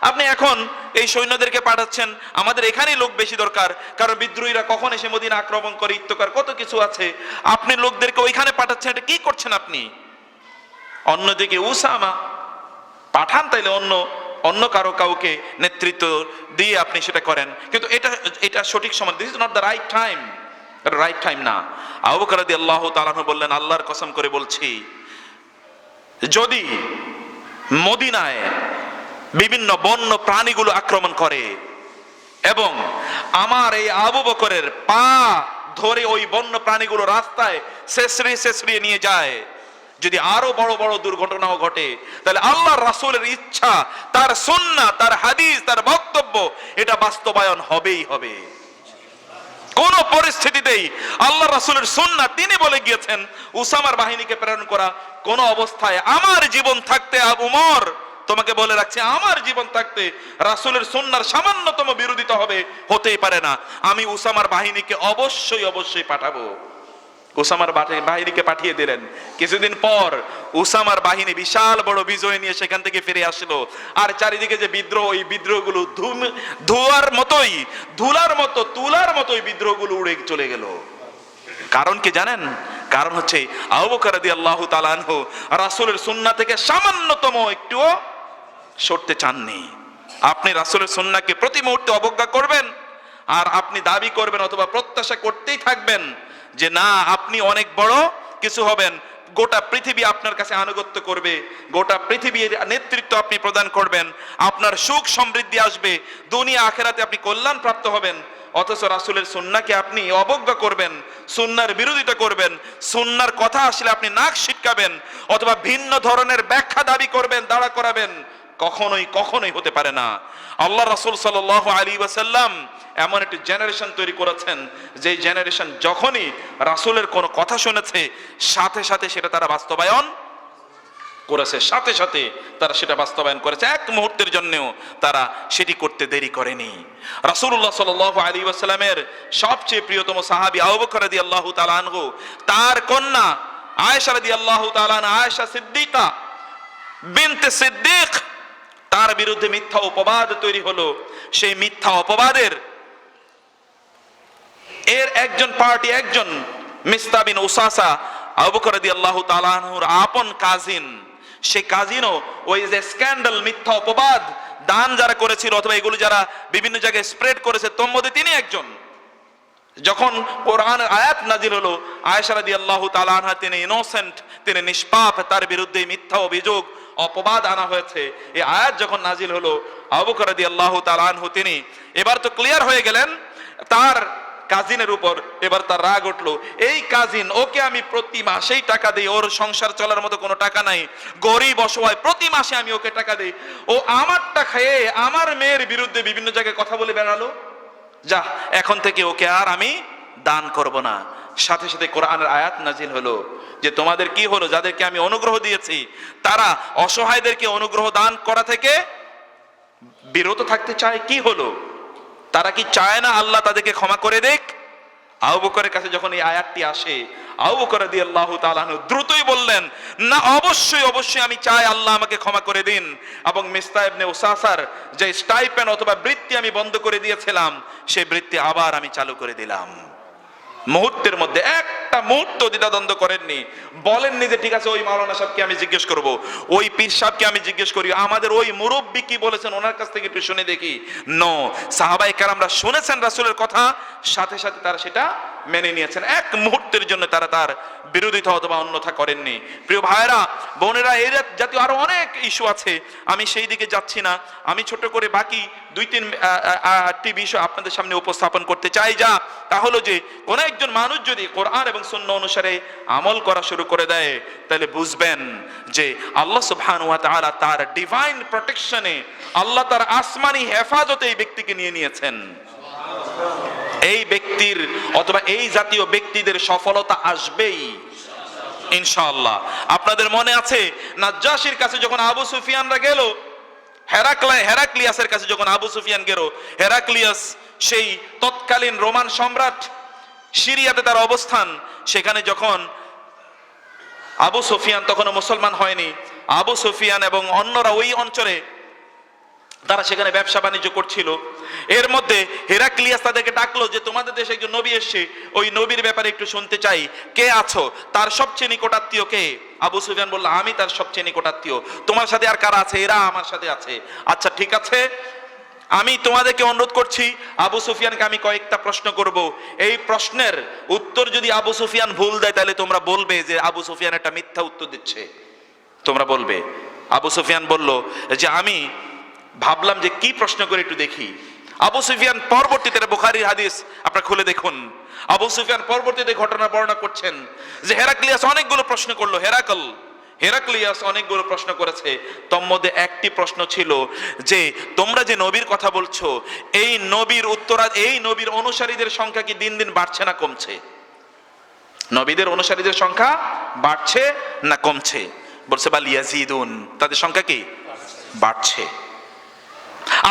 আপনি এখন এই সৈন্যদেরকে পাঠাচ্ছেন, আমাদের এখানেই লোক বেশি দরকার, কারণ বিদ্রোহীরা কখন এসে মদিনা আক্রমণ করে, ইত্যকার কত কিছু আছে, আপনি লোকদেরকে ওইখানে পাঠাচ্ছেন, এটা কি করছেন আপনি? অন্যদিকে উসামা, পাঠান তাইলে অন্য কাউকে নেতৃত্ব দিয়ে আপনি সেটা করেন, কিন্তু এটা সঠিক সময়, this is not the right time, right time না। আবু বকর রাদিয়াল্লাহু তাআলা আনহু বললেন, আল্লাহর কসম করে বলছি, যদি মদিনায় বিভিন্ন বন্য প্রাণীগুলো আক্রমণ করে এবং আমার এই আবু বকরের পা ধরে ওই বন্য প্রাণীগুলো রাস্তায় শেষড়িয়ে নিয়ে যায়, যদি আরো বড় বড় দুর্ঘটনাও ঘটে, তাহলে আল্লাহর রাসূলের ইচ্ছা, তার সুন্নাহ, তার হাদিস, তার বক্তব্য, এটা বাস্তবায়ন হবেই হবে। কোন পরিস্থিতিতেই আল্লাহ রাসূলের সুন্নাহ, তিনি বলে গিয়েছেন উসামার বাহিনীকে প্রেরণ করা কোন অবস্থায় আমার জীবন থাকতে, আবু উমর তোমাকে বলে রাখছে, আমার জীবন থাকতে রাসূলের সুন্নাহর সামান্যতম বিরোধিতা হবে, হতেই পারে না। আমি উসামার বাহিনীকে অবশ্যই অবশ্যই পাঠাবো। উসামার বাহিনীকে পাঠিয়ে দিলেন। কিছুদিন পর উসামার বাহিনী বিশাল বড় বিজয় নিয়ে সেখান থেকে ফিরে আসলো। আর চারিদিকে যে বিদ্রোহ, ওই বিদ্রোহগুলো ধোঁয়ার মতোই, ধুলার মতো, তুলার মতোই বিদ্রোহগুলো উড়ে চলে গেল। কারণ কি জানেন? কারণ হচ্ছে আবু বকর রাদিয়াল্লাহু তাআলা আনহু রাসূলের সুন্নাহ থেকে সামান্যতম একটুও সরতে চাননি। আপনি রাসূলের সুন্নাহকে প্রতি মুহূর্তে অবজ্ঞা করবেন, আর আপনি দাবি করবেন অথবা প্রত্যাশা করতেই থাকবেন যে না, আপনি অনেক বড় কিছু হবেন, গোটা পৃথিবী আপনার কাছে আনুগত্য করবে, গোটা পৃথিবীর নেতৃত্ব আপনি প্রদান করবেন, আপনার সুখ সমৃদ্ধি আসবে, দুনিয়া আখেরাতে আপনি কল্যাণ প্রাপ্ত হবেন। অথচ রাসূলের সুন্নাহকে আপনি অবজ্ঞা করবেন, সুন্নাহর বিরোধিতা করবেন, সুন্নাহর কথা আসলে আপনি নাক সিটকাবেন অথবা ভিন্ন ধরনের ব্যাখ্যা দাবি করবেন, দাঁড়া করাবেন, কখনোই কখনোই হতে পারে না। আল্লাহ রাসূল সাল্লাল্লাহু আলাইহি ওয়াসাল্লাম এমন একটি জেনারেশন তৈরি করেছেন, যে জেনারেশন যখনই রাসূলের কোনো কথা শুনেছে সাথে সাথে সেটা তারা বাস্তবায়ন করেছে, সাথে সাথে তারা সেটা বাস্তবায়ন করেছে, এক মুহূর্তের জন্যও তারা সেটি করতে দেরি করেনি। রাসূলুল্লাহ সাল্লাল্লাহু আলাইহি ওয়াসাল্লামের সবচেয়ে প্রিয়তম সাহাবী আবু বকর রাদিয়াল্লাহু তাআলা আনহু, তার কন্যা আয়েশা রাদিয়াল্লাহু তাআলা আনহা, আয়েশা সিদ্দিকা বিনতে সিদ্দিক, তার বিরুদ্ধে মিথ্যা অপবাদ তৈরি হলো। সেই মিথ্যা অপবাদের এর একজন পার্টি, একজন মিস্তা বিন উসাসা, আবু বকর রাদিয়াল্লাহু তাআলা আনহুর আপন কাজিন, সেই কাজিনও ওই যে স্ক্যান্ডাল, মিথ্যা অপবাদ, দান যারা করেছিল অথবা এগুলো যারা বিভিন্ন জায়গায় স্প্রেড করেছে, তোর মধ্যে তিনি একজন। যখন কোরআনের আয়াত নাজিল হলো, আয়েশা রাদিয়াল্লাহু তাআলা আনহা, তিনি ইনোসেন্ট, তিনি নিষ্পাপ, তার বিরুদ্ধে মিথ্যা অভিযোগ, অপবাদ আনা হয়েছে, এই আয়াত যখন নাজিল হলো, আবু বকর রাদিয়াল্লাহু তাআলা আনহু তিনি এবার তো ক্লিয়ার হয়ে গেলেন তার কাজিনের উপর। এবার তার রাগ উঠলো, এই কাজিন, ওকে আমি প্রতি মাসেই টাকা দিই, ওর সংসার চলার মতো কোনো টাকা নাই, গরিব অসহায়, প্রতি মাসে আমি ওকে টাকা দিই, ও আমারটা খেয়ে আমার মেয়ের বিরুদ্ধে বিভিন্ন জায়গায় কথা বলে বেড়ালো, যা এখন থেকে ওকে আর আমি দান করব না। সাথে সাথে কোরআনের আয়াত নাজিল হলো যে তোমাদের কি হলো, যাদেরকে আমি অনুগ্রহ দিয়েছি তারা অসহায়দেরকে অনুগ্রহ দান করা থেকে বিরত থাকতে চায়। কি হলো? তারা কি চায় না আল্লাহ তাদেরকে ক্ষমা করে দেখ? আবু বকরের কাছে যখন এই আয়াতটি আসে, আবু বকর রাদিয়াল্লাহু তাআলা আনহু দ্রুতই বললেন, না, অবশ্যই অবশ্যই আমি চাই আল্লাহ আমাকে ক্ষমা করে দিন, এবং মিস্তা ইবনে উসাসার যে স্টাইপেন্ড অথবা বৃত্তি আমি বন্ধ করে দিয়েছিলাম, সেই বৃত্তি আবার আমি চালু করে দিলাম। মুহূর্তের মধ্যে, একটা মুহূর্ত দ্বিধাদ্বন্দ্ব করেননি, বলেননি যে ঠিক আছে ওই মাওলানা সাহেবকে আমি জিজ্ঞেস করব, ওই পীর সাহেবকে আমি জিজ্ঞেস করি, আমাদের ওই মুরব্বী কি বলেছেন ওনার কাছ থেকে একটু শুনে দেখি। নো, সাহাবায়ে কেরামরা শুনেছেন রাসূলের কথা, সাথে সাথে তারা সেটা মেনে নিয়েছেন, এক মুহূর্তের জন্য তারা তার বিরোধিতা অথবা অন্যথা করেননি। প্রিয় ভাইরা, বোনেরা, এই জাতীয় আরো অনেক ইস্যু আছে, আমি সেই দিকে যাচ্ছি না। আমি ছোট করে বাকি 2-3টি বিষয় আপনাদের সামনে উপস্থাপন করতে চাই। যা তা হলো যে কোন একজন মানুষ যদি কোরআন এবং সুন্নাহ অনুসারে আমল করা শুরু করে দেয়, তাহলে বুঝবেন যে আল্লাহ সুবহানাহু ওয়া তাআলা তার ডিভাইন প্রোটেকশনে, আল্লাহ তার আসমানি হেফাজতে এই ব্যক্তিকে নিয়ে নিয়েছেন। এই ব্যক্তির অথবা এই জাতীয় ব্যক্তিদের সফলতা আসবেই ইনশাআল্লাহ। আপনাদের মনে আছে নাজ্জাশীর কাছে যখন আবু সুফিয়ানরা গেল, হেরাক্লিয়াসের কাছে যখন আবু সুফিয়ান গেল, হেরাক্লিয়াস সেই তৎকালীন রোমান সম্রাট, সিরিয়াতে তার অবস্থান, সেখানে যখন আবু সুফিয়ান তখনও মুসলমান হয়নি, আবু সুফিয়ান এবং অন্যরা ওই অঞ্চলে তারা সেখানে ব্যবসা বাণিজ্য করছিল। এর মধ্যে হেরাক্লিয়াস তাদেরকে ডাকলো যে তোমাদের দেশে একজন নবী এসেছে, ওই নবীর ব্যাপারে একটু শুনতে চাই, কে আছো? তার সবচেয়ে নিকটাত্মীয় কে? আবু সুফিয়ান বলল, আমি তার সবচেয়ে নিকটাত্মীয়। তোমার সাথে আর কারা আছে? এরা আমার সাথে আছে। আচ্ছা ঠিক আছে, আমি তোমাদেরকে অনুরোধ করছি, আবু সুফিয়ানকে আমি কয়েকটা প্রশ্ন করব, এই প্রশ্নের উত্তর যদি আবু সুফিয়ান ভুল দেয় তাহলে তোমরা বলবে যে আবু সুফিয়ান একটা মিথ্যা উত্তর দিচ্ছে, তোমরা বলবে। আবু সুফিয়ান বলল যে আমি ভাবলাম যে কি প্রশ্ন করে একটু দেখি। আবু সুফিয়ান পরবর্তীতে, বুখারীর হাদিস আপনারা খুলে দেখুন, আবু সুফিয়ান পরবর্তীতে ঘটনা বর্ণনা করছেন যে হেরাক্লিয়াস অনেকগুলো প্রশ্ন করলো। হেরাকল হেরাক্লিয়াস অনেকগুলো প্রশ্ন করেছে, তোর মধ্যে একটি প্রশ্ন ছিল যে তোমরা যে নবীর কথা বলছো, এই নবীর অনুসারীদের সংখ্যা কি দিন দিন বাড়ছে না কমছে? নবীদের অনুসারীদের সংখ্যা বাড়ছে না কমছে? বলছে বাল ইয়াজিদুন, তাদের সংখ্যা কি বাড়ছে।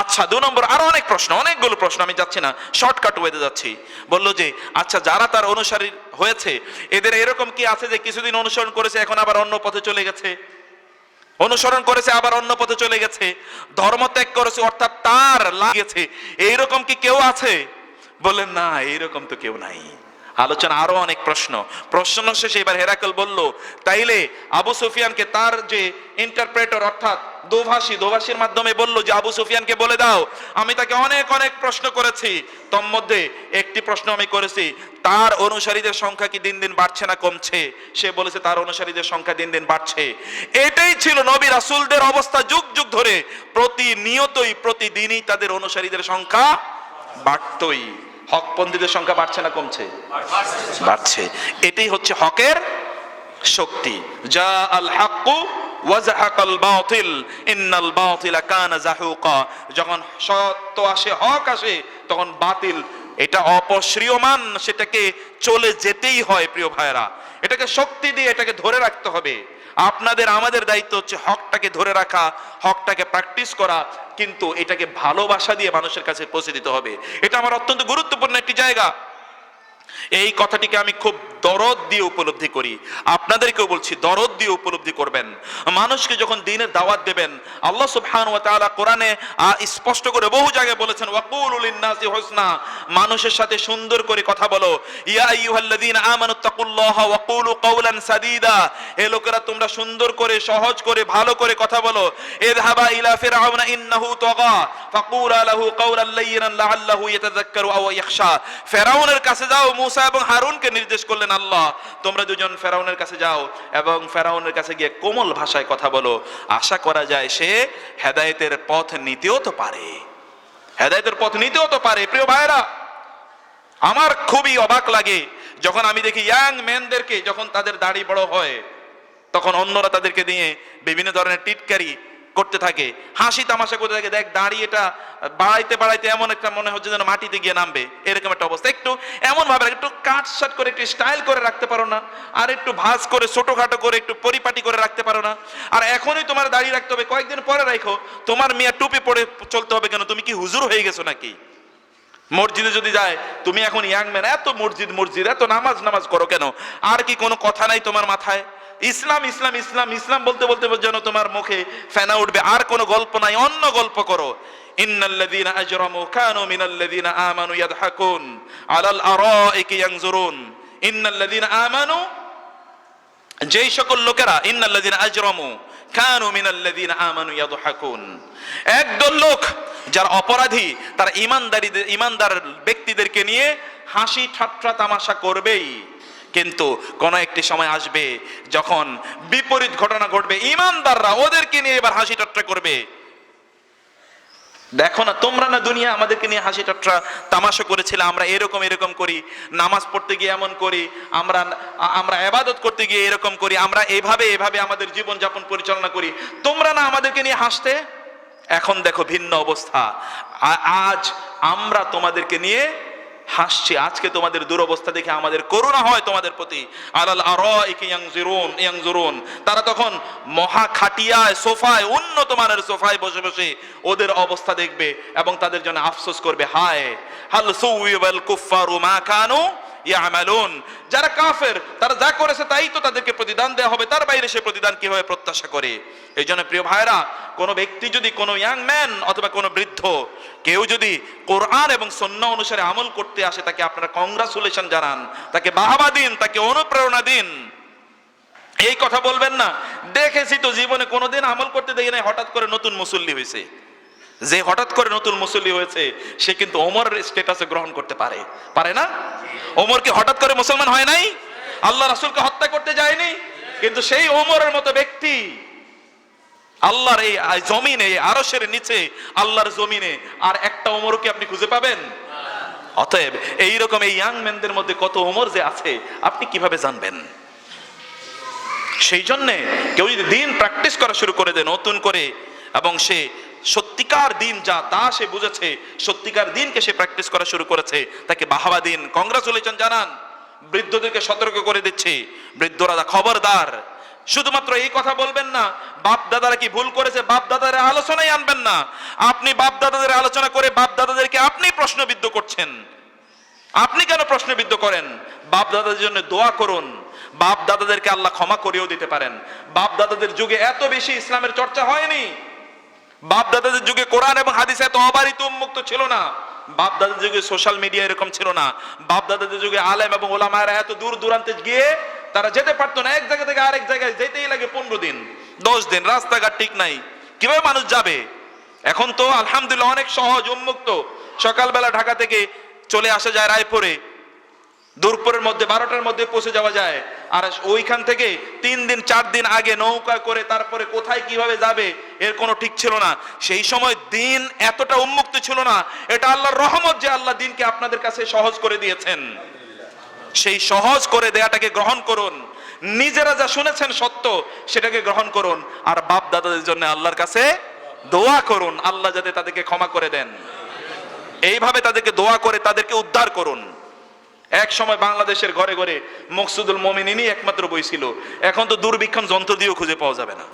আচ্ছা, 2 নম্বর আরো অনেকগুলো প্রশ্ন, আমি যাচ্ছি না, শর্টকাট ওয়েতে যাচ্ছি। বললো যে আচ্ছা, যারা তার অনুসারী হয়েছে এদের এরকম কি আছে যে কিছুদিন অনুসরণ করেছে এখন আবার অন্য পথে চলে গেছে, অনুসরণ করেছে আবার অন্য পথে চলে গেছে, ধর্ম ত্যাগ করেছে অর্থাৎ তার লাগেছে, এইরকম কি কেউ আছে? বললেন না, এইরকম তো কেউ নাই। আলোচনা আরো অনেক প্রশ্ন শেষে এবার হেরাকল বলল, তাইলে আবু সুফিয়ানকে তার যে ইন্টারপ্রেটর অর্থাৎ দোভাষীর মাধ্যমে বলল যে আবু সুফিয়ানকে বলে দাও আমি তাকে অনেক প্রশ্ন করেছি, তোর মধ্যে একটি প্রশ্ন আমি করেছি, তার অনুসারীদের সংখ্যা কি দিন দিন বাড়ছে না কমছে? সে বলেছে তার অনুসারীদের সংখ্যা দিন দিন বাড়ছে। এটাই ছিল নবী রাসূলদের অবস্থা যুগ যুগ ধরে, প্রতিদিনই তাদের অনুসারীদের সংখ্যা বাড়তই। হকপন্থীদের সংখ্যা বাড়ছে না কমছে? বাড়ছে। এটাই হচ্ছে হকের শক্তি। জা আল হাক্কু ওয়া যাহাকাল বাতিল ইন্নাল বাতিলা কানা যাহুকা। যখন সত্য আসে, হক আসে, তখন বাতিল এটা অপসৃয়মান, সেটাকে চলে যেতেই হয়। প্রিয় ভাইরা, এটাকে শক্তি দিয়ে এটাকে ধরে রাখতে হবে। আমাদের দায়িত্ব হচ্ছে হকটাকে ধরে রাখা, হকটাকে প্র্যাকটিস করা, কিন্তু এটাকে ভালোবাসা দিয়ে মানুষের কাছে পৌঁছে দিতে হবে। এটা আমার অত্যন্ত গুরুত্বপূর্ণ একটি জায়গা। এই কথাটিকে আমি খুব দরদ দিয়ে উপলব্ধি করি, আপনাদেরকেও বলছি দরদ দিয়ে উপলব্ধি করবেন। মানুষকে যখন দ্বীনের দাওয়াত দেবেন, আল্লাহ সুবহানাহু ওয়া তাআলা কোরআনে স্পষ্ট করে বহু জায়গায় বলেছেন ওয়াকুলু লিন-নাসি হুসনা, মানুষের সাথে সুন্দর করে কথা বলো। ইয়া আইয়ুহাল্লাযীনা আমানুত্তাকুল্লাহা ওয়া কুলু কাওলান সাদীদা, হে লোকেরা তোমরা সুন্দর করে, সহজ করে, ভালো করে কথা বলো। ইযহাবা ইলা ফিরআউনা ইন্নাহু তাগা ফাকুলা লাহু কাওলান লায়্যিনান লাআল্লাহু ইয়াতাযাক্কারু আও ইয়াখশা। ফিরআউনের কাছে যাও, মুসা এবং হারুনকে নির্দেশ করলেন আল্লাহ, তোমরা দুজন ফেরাউনের কাছে যাও এবং ফেরাউনের কাছে গিয়ে কোমল ভাষায় কথা বলো। আশা করা যায় সে হেদায়েতের পথ নিতেও তো পারে। প্রিয় ভাইরা, আমার খুবই অবাক লাগে যখন আমি দেখি ইয়াং মেনদেরকে, যখন তাদের দাড়ি বড় হয় তখন অন্যরা তাদেরকে নিয়ে বিভিন্ন ধরনের টিটকারি করতে থাকে, হাসি তামাশা করতে থাকে। দেখ দাড়ি এটা বাড়াইতে এমন একটা মনে হচ্ছে যেন মাটিতে গিয়ে নামবে, এরকম একটা অবস্থা। একটু এমন ভাবে একটু কাট শাট করে, একটু স্টাইল করে রাখতে পারো না? আর একটু ভাঁজ করে, ছোটখাটো করে, একটু পরিপাটি করে রাখতে পারো না? আর এখনই তোমার দাড়ি রাখতে হবে, কয়েকদিন পরে রাখো। তোমার মিয়া টুপি পরে চলতে হবে কেন? তুমি কি হুজুর হয়ে গেছো নাকি? মসজিদে যদি যায়, তুমি এখন ইয়াং ম্যান, এত মসজিদ এত নামাজ করো কেন? আর কি কোনো কথা নাই তোমার মাথায়? ইসলাম বলতে যেন তোমার মুখে ফেনা উঠবে, আর কোনো গল্প নাই, অন্য গল্প করো। ইন্নাল্লাযীনা আজরামু কানু মিনাল্লাযীনা আমানু ইয়াদহাকুন আলাল আরাইকি ইয়ানজুরুন। ইন্নাল্লাযীনা আমানু, যেই সকল লোকেরা, ইন্নাল্লাযীনা আজরামু কানু মিনাল্লাযীনা আমানু ইয়াদহাকুন, একদল লোক যারা অপরাধী, তারা ইমানদার ব্যক্তিদেরকে নিয়ে হাসি ঠাট্টা তামাশা করবেই। কিন্তু কোন একটি সময় আসবে যখন বিপরীত ঘটনা ঘটবে, ইমানদাররা ওদেরকে নিয়ে এবার হাসি ঠাট্টা করবে। দেখো না, তোমরা না দুনিয়া আমাদেরকে নিয়ে হাসি ঠাট্টা তামাশা করেছিলে, আমরা এরকম করি, নামাজ পড়তে গিয়ে এমন করি, আমরা ইবাদত করতে গিয়ে এরকম করি, আমরা এভাবে আমাদের জীবন যাপন পরিচালনা করি, তোমরা না আমাদেরকে নিয়ে হাসতে। এখন দেখো ভিন্ন অবস্থা, আজ আমরা তোমাদেরকে নিয়ে হাসছি। আজকে তোমাদের দুরবস্থা দেখে আমাদের করুণা হয় তোমাদের প্রতি। আলাল আরাইকি ইয়ানজুরুন, তারা তখন মহা খাটিয়ায়, সোফায়, উন্নত মানের সোফায় বসে বসে ওদের অবস্থা দেখবে এবং তাদের জন্য আফসোস করবে, হায় হাল সুওয়াল কুফফারু মা কানু ইয়ামালুন। যারা কাফের, তারা যা করেছে তাই তো তাদেরকে প্রতিদান দেওয়া হবে, তার বাইরে সে প্রতিদান কিভাবে প্রত্যাশা করে? এই জন্য প্রিয় ভাইরা, কোনো ব্যক্তি যদি, কোনো ইয়াং ম্যান অথবা কোনো বৃদ্ধ কেউ যদি কোরআন এবং সুন্নাহ অনুসারে আমল করতে আসে, তাকে আপনারা কংগ্রাচুলেশন জানান, তাকে বাহবা দিন, তাকে অনুপ্রেরণা দিন। এই কথা বলবেন না দেখেছি তো জীবনে কোনোদিন আমল করতে দেখি নাই, হঠাৎ করে নতুন মুসল্লি হয়েছে। যে হঠাৎ করে নতুন মুসল্লি হয়েছে সে কিন্তু ওমরের স্ট্যাটাসে গ্রহণ করতে পারে না? ওমর কি হঠাৎ করে মুসলমান হয় নাই? আল্লাহ রাসূলকে হত্যা করতে যায়নি, কিন্তু সেই ওমরের মতো ব্যক্তি আল্লাহর এই জমিনে, আরশের নিচে আল্লাহর জমিনে আর একটা ওমরকে আপনি খুঁজে পাবেন? অতএব এইরকম এই ইয়াং ম্যানদের মধ্যে কত ওমর যে আছে আপনি কিভাবে জানবেন? সেই জন্যে কেউ যদি দিন প্র্যাকটিস করা শুরু করে দেয় নতুন করে, এবং সে সত্যিকার দিন যা তা সে বুঝেছে, সত্যিকার দিনকে সে প্র্যাকটিস করা শুরু করেছে, তাকে বাহাবা দিন, কংগ্রাচুলেশন জানান। বৃদ্ধদেরকে সতর্ক করে দিচ্ছে, বৃদ্ধরা খবরদার, শুধুমাত্র এই কথা বলবেন না বাপ দাদারা কি ভুল করেছে, বাপ দাদাদের আলোচনায় আনবেন না। আপনি বাপ দাদাদের আলোচনা করে বাপ দাদাদেরকে আপনি প্রশ্নবিদ্ধ করছেন। আপনি কেন প্রশ্নবিদ্ধ করেন? বাপ দাদাদের জন্য দোয়া করুন, বাপ দাদাদেরকে আল্লাহ ক্ষমা করেও দিতে পারেন। বাপ দাদাদের যুগে এত বেশি ইসলামের চর্চা হয়নি, বাপ দাদাদের যুগে কোরআন এবং হাদিস এত অবারিত উন্মুক্ত ছিল না, বাপ দাদাদের যুগে সোশ্যাল মিডিয়া এরকম ছিল না, বাপ দাদাদের যুগে আলেম এবং ওলামায়েরা এত দূর দূরান্তে গিয়ে তারা যেতে পারতো না। এক জায়গা থেকে আরেক জায়গায় যেতেই লাগে 15 দিন 10 দিন, রাস্তাঘাট ঠিক নাই, কিভাবে মানুষ যাবে? এখন তো আলহামদুলিল্লাহ অনেক সহজ, উন্মুক্ত। সকালবেলা ঢাকা থেকে চলে আসা যায় রায়পুরে, দুপুরের মধ্যে 12টার মধ্যে পৌঁছে যাওয়া যায়। আর ওইখান থেকে 3 দিন 4 দিন আগে নৌকা করে তারপরে কোথায় কিভাবে যাবে এর কোনো ঠিক ছিল না। সেই সময় দিন এতটা উন্মুক্ত ছিল না। এটা আল্লাহর রহমত যে আল্লাহ দিনকে আপনাদের কাছে সহজ করে দিয়েছেন। সেই সহজ করে দেয়াটাকে গ্রহণ করুন, নিজেরা যা শুনেছেন সত্য সেটাকে গ্রহণ করুন, আর বাপ দাদাদের জন্য আল্লাহর কাছে দোয়া করুন, আল্লাহ যাতে তাদেরকে ক্ষমা করে দেন। এইভাবে তাদেরকে দোয়া করে তাদেরকে উদ্ধার করুন। এক সময় বাংলাদেশের ঘরে ঘরে মকসুদুল মুমিনিনই একমাত্র বই ছিল, এখন তো দূরবীক্ষণ যন্ত্র দিয়েও খুঁজে পাওয়া যাবে না।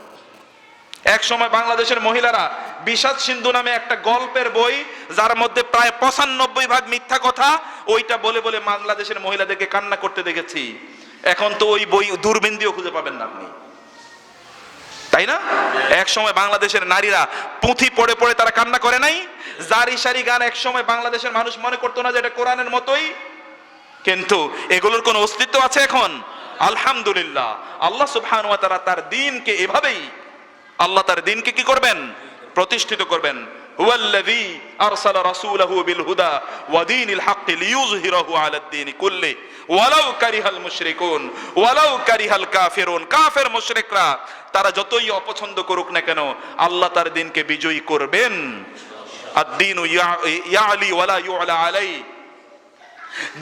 এক সময় বাংলাদেশের মহিলারা বিষাদ সিন্ধু নামে একটা গল্পের বই, যার মধ্যে প্রায় 95% মিথ্যা কথা, ওইটা বলে বলে বাংলাদেশের মহিলাদেরকে কান্না করতে দেখেছি। এখন তো ওই বই দূরবীন দিয়েও খুঁজে পাবেন না আপনি, তাই না? এক সময় বাংলাদেশের নারীরা পুঁথি পড়ে পড়ে তারা কান্না করে নাই? জারি সারি গান এক সময় বাংলাদেশের মানুষ মনে করতো না যে এটা কোরআনের মতোই, কিন্তু এগুলোর কোনো অস্তিত্ব আছে এখন? আলহামদুলিল্লাহ, আল্লাহ সুবহানাহু ওয়া তাআলা তার দ্বীনকে এভাবেই, আল্লাহ তার দ্বীনকে কি করবেন? প্রতিষ্ঠিত করবেন। হুয়াল্লাযী আরসালা রাসূলাহু বিল হুদা ওয়া দীনিল হাক্কি লিইয়ুযহিরাহু আলাদ দীনি কুল্লি ওয়ালাউ কারিহাল মুশরিকুন ওয়ালাউ কারিহাল কাফিরুন। কাফের মুশরিকরা তারা যতই অপছন্দ করুক না কেন, আল্লাহ তার দ্বীনকে বিজয়ী করবেন। আদ-দীনু ইয়ালি ওয়ালা ইউলা আলাই।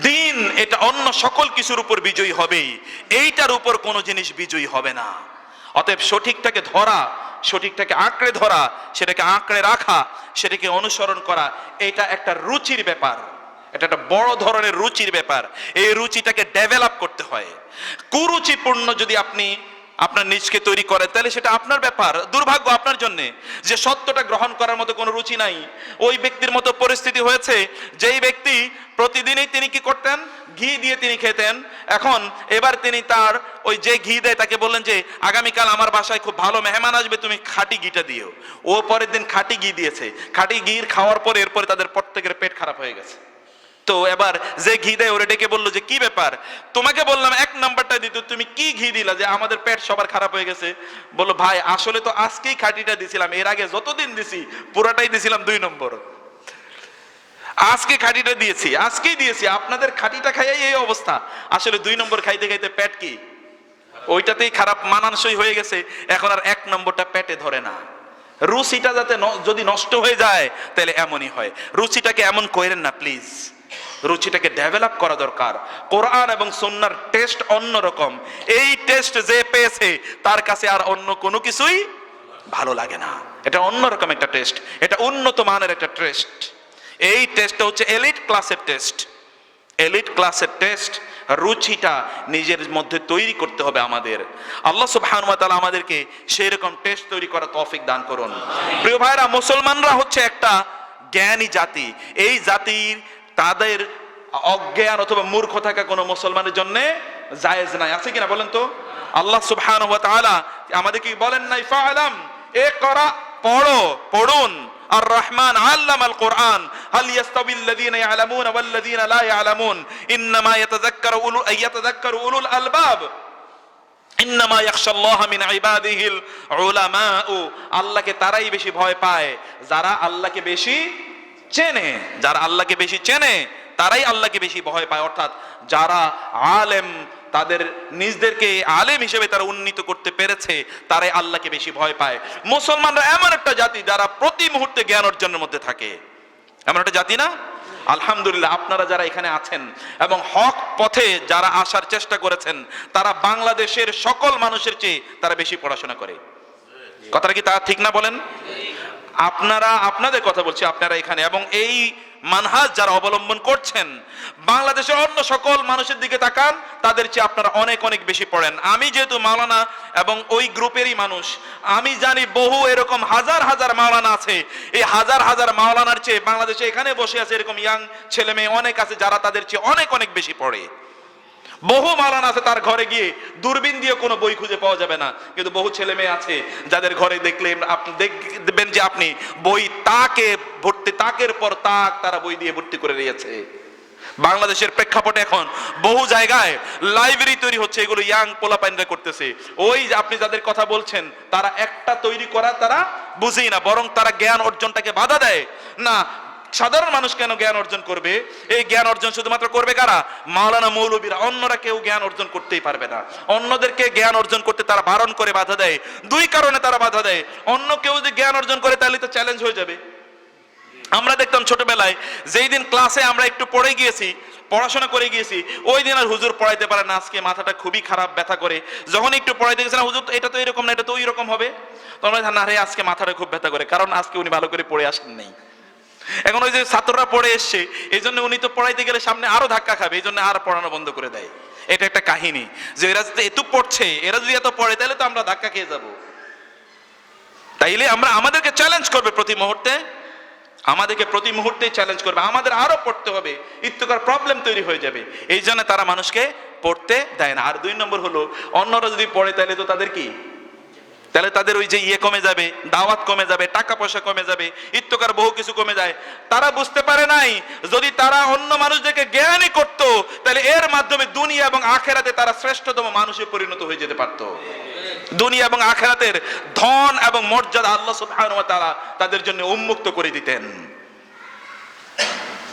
দিন এটা অন্য সকল কিছুর উপর বিজয়ী হবে, এইটার উপর কোনো জিনিস বিজয়ী হবে না। অতএব সঠিকটাকে ধরা, সঠিকটাকে আঁকড়ে ধরা, সেটাকে আঁকড়ে রাখা, সেটাকে অনুসরণ করা, এটা একটা রুচির ব্যাপার, এটা একটা বড় ধরনের রুচির ব্যাপার। এই রুচিটাকে ডেভেলপ করতে হয়। কুরুচিপূর্ণ যদি আপনি আপনার নিজকে তৈরি করে তাহলে সেটা আপনার ব্যাপার। দুর্ভাগ্য আপনার জন্য যে সত্যটা গ্রহণ করার মতো কোনো রুচি নাই। ওই ব্যক্তির মতো পরিস্থিতি হয়েছে, যেই ব্যক্তি প্রতিদিনই তিনি কি করতেন? ঘি দিয়ে তিনি খেতেন। এখন এবার তিনি তার ওই যে ঘি দেয় তাকে বললেন যে আগামীকাল আমার বাসায় খুব ভালো মেহমান আসবে, তুমি খাঁটি ঘিটা দিও। ও পরের দিন খাঁটি ঘি দিয়েছে। খাঁটি ঘি খাওয়ার পরে এরপরে তাদের প্রত্যেকের পেট খারাপ হয়ে গেছে। তো এবার যে ঘি দেয় ওরে ডেকে বললো যে কি ব্যাপার, তোমাকে বললাম 1 নাম্বারটা দিতে, তুমি কি ঘি দিলা যে আমাদের পেট সবার খারাপ হয়ে গেছে? বললো ভাই আসলে তো আজকেই খাঁটিটা দিছিলাম, এর আগে যতদিন দিছি পুরাটাই দিছিলাম 2 নম্বর, আজকে খাঁটিটা দিয়েছি, আজকেই দিয়েছি, আপনাদের খাঁটিটা খাইয়াই এই অবস্থা। আসলে 2 নম্বর খাইতে খাইতে পেট কি ওইটাতেই খারাপ মানানসই হয়ে গেছে, এখন আর 1 নম্বরটা পেটে ধরে না। রুচিটা যাতে যদি নষ্ট হয়ে যায় তাহলে এমনই হয়। রুচিটাকে এমন করেন না প্লিজ, রুচিটাকে ডেভেলপ করা দরকার। কোরআন এবং সুন্নাহর টেস্ট অন্যরকম। এই টেস্ট যে পেয়েছে তার কাছে আর অন্য কোনো কিছুই ভালো লাগে না। এটা অন্যরকম একটা টেস্ট, এটা উন্নত মানের একটা টেস্ট। এই টেস্টটা হচ্ছে এলিট ক্লাসের টেস্ট। এলিট ক্লাসের টেস্ট, রুচিটা নিজের মধ্যে তৈরি করতে হবে আমাদের। আল্লাহ সুবহানাহু ওয়া তাআলা আমাদেরকে সেই রকম টেস্ট তৈরি করার তৌফিক দান করুন। প্রিয় ভাইরা, মুসলমানরা হচ্ছে একটা জ্ঞানী জাতি। এই জাতির তাদের অজ্ঞান অথবা মূর্খ থাকা কোনো মুসলমানের জন্য জায়েজ নাই। আছে কিনা বলেন তো? আল্লাহ সুবহানাহু ওয়া তাআলা আমাদের কি বলেন নাই? ফাআলাম, ইকরা, পড়ো, পড়ুন। আর রহমান আল্লামাল কোরআন, হাল ইয়াস্তাবিল্লাযীনা ইয়ালামুনা ওয়াল্লাযীনা লা ইয়ালামুন, ইন্নামা ইয়াতাযাক্কারু উলুল আলবাব, ইন্নামা ইয়াখশাল্লাহা মিন ইবাদিহিল উলামাউ। আল্লাহকে তারাই বেশি ভয় পায় যারা আল্লাহকে বেশি চেনে। যারা আল্লাহকে বেশি চেনে তারাই আল্লাহকে বেশি ভয় পায়। অর্থাৎ যারা আলেম, তাদের নিজদেরকে আলেম হিসেবে তারা উন্নীত করতে পেরেছে, তারাই আল্লাহকে বেশি ভয় পায়। মুসলমানরা এমন একটা জাতি যারা প্রতি মুহূর্তে জ্ঞান অর্জনের মধ্যে থাকে। এমন একটা জাতি না? আলহামদুলিল্লাহ আপনারা যারা এখানে আছেন এবং হক পথে যারা আসার চেষ্টা করেছেন, তারা বাংলাদেশের সকল মানুষের চেয়ে তারা বেশি পড়াশোনা করে। কথাটা কি তা ঠিক না বলেন? আপনারা, আপনাদের কথা বলছি, আপনারা এখানে এবং এই মানহাজ যারা অবলম্বন করছেন, বাংলাদেশের অন্য সকল মানুষের দিকে তাকান, তাদের চেয়ে আপনারা অনেক অনেক বেশি পড়েন। আমি যেহেতু মাওলানা এবং ওই গ্রুপেরই মানুষ, আমি জানি বহু এরকম হাজার হাজার মাওলানা আছে। এই হাজার হাজার মাওলানার চেয়ে বাংলাদেশে এখানে বসে আছে এরকম ইয়াং ছেলে মেয়ে অনেক আছে যারা তাদের চেয়ে অনেক অনেক বেশি পড়ে। বহু মাওলানা আছে তার ঘরে গিয়ে দূরবীন দিয়ে কোনো বই খুঁজে পাওয়া যাবে না, কিন্তু বহু ছেলে মেয়ে আছে যাদের ঘরে দেখলে আপনি দেখবেন যে আপনি বই তাকে ভর্তি, তাকের পর তাক তারা বই দিয়ে ভর্তি করে দিয়েছে। বাংলাদেশের প্রেক্ষাপটে এখন বহু জায়গায় লাইব্রেরি তৈরি হচ্ছে, এগুলো ইয়াং পোলাপাইনরা করতেছে। ওই যে আপনি যাদের কথা বলছেন, তারা একটা তৈরি করা তারা বুঝেই না, বরং তারা জ্ঞান অর্জনটাকে বাধা দেয় না। সাধারণ মানুষ কেন জ্ঞান অর্জন করবে? এই জ্ঞান অর্জন শুধুমাত্র করবে কারা? মাওলানা মৌলবীরা। অন্যরা কেউ জ্ঞান অর্জন করতেই পারবে না। অন্যদেরকে জ্ঞান অর্জন করতে তারা বারণ করে, বাধা দেয়। দুই কারণে তারা বাধা দেয়। অন্য কেউ যদি জ্ঞান অর্জন করে তাহলে তো চ্যালেঞ্জ হয়ে যাবে। আমরা দেখতাম ছোটবেলায়, যেই দিন ক্লাসে আমরা একটু পড়ে গিয়েছি, পড়াশোনা করে গিয়েছি, ওই দিন আর হুজুর পড়াইতে পারে না, আজকে মাথাটা খুবই খারাপ ব্যথা করে। যখন একটু পড়াইতে গেছিলাম, হুজুর এটা তো এরকম না, এটা তো ওই রকম হবে, তো আমরা না রে আজকে মাথাটা খুব ব্যথা করে, কারণ আজকে উনি ভালো করে পড়ে আসেন নাই। এখন ওই যে ছাত্ররা পড়ে এসছে, এই জন্য উনি তো পড়াইতে গেলে সামনে আরো ধাক্কা খাবে, এই জন্য আর পড়ানো বন্ধ করে দেয়। এটা একটা কাহিনী যে এরা যদি এত পড়ছে, এরা যদি এত পড়ে তাহলে তো আমরা ধাক্কা খেয়ে যাব। তাইলে আমরা, আমাদেরকে চ্যালেঞ্জ করবে প্রতি মুহূর্তে, আমাদেরকে প্রতি মুহূর্তে চ্যালেঞ্জ করবে, আমাদের আরো পড়তে হবে, ইত্যকার প্রবলেম তৈরি হয়ে যাবে। এই জন্য তারা মানুষকে পড়তে দেয় না। আর দুই নম্বর হলো, অন্যরা যদি পড়ে তাহলে তো তাদের কি, তাহলে তাদের ওই যে কমে যাবে, দাওয়াত কমে যাবে, টাকা পয়সা কমে যাবে, ইত্যকার বহু কিছু কমে যায়। তারা বুঝতে পারে নাই, যদি তারা অন্য মানুষদেরকে জ্ঞানী করত, তাহলে এর মাধ্যমে দুনিয়া এবং আখেরাতে তারা শ্রেষ্ঠতম মানুষে পরিণত হয়ে যেতে পারত। দুনিয়া এবং আখেরাতের ধন এবং মর্যাদা আল্লাহ সুবহানাহু ওয়া তাআলা তাদের জন্য উন্মুক্ত করে দিতেন।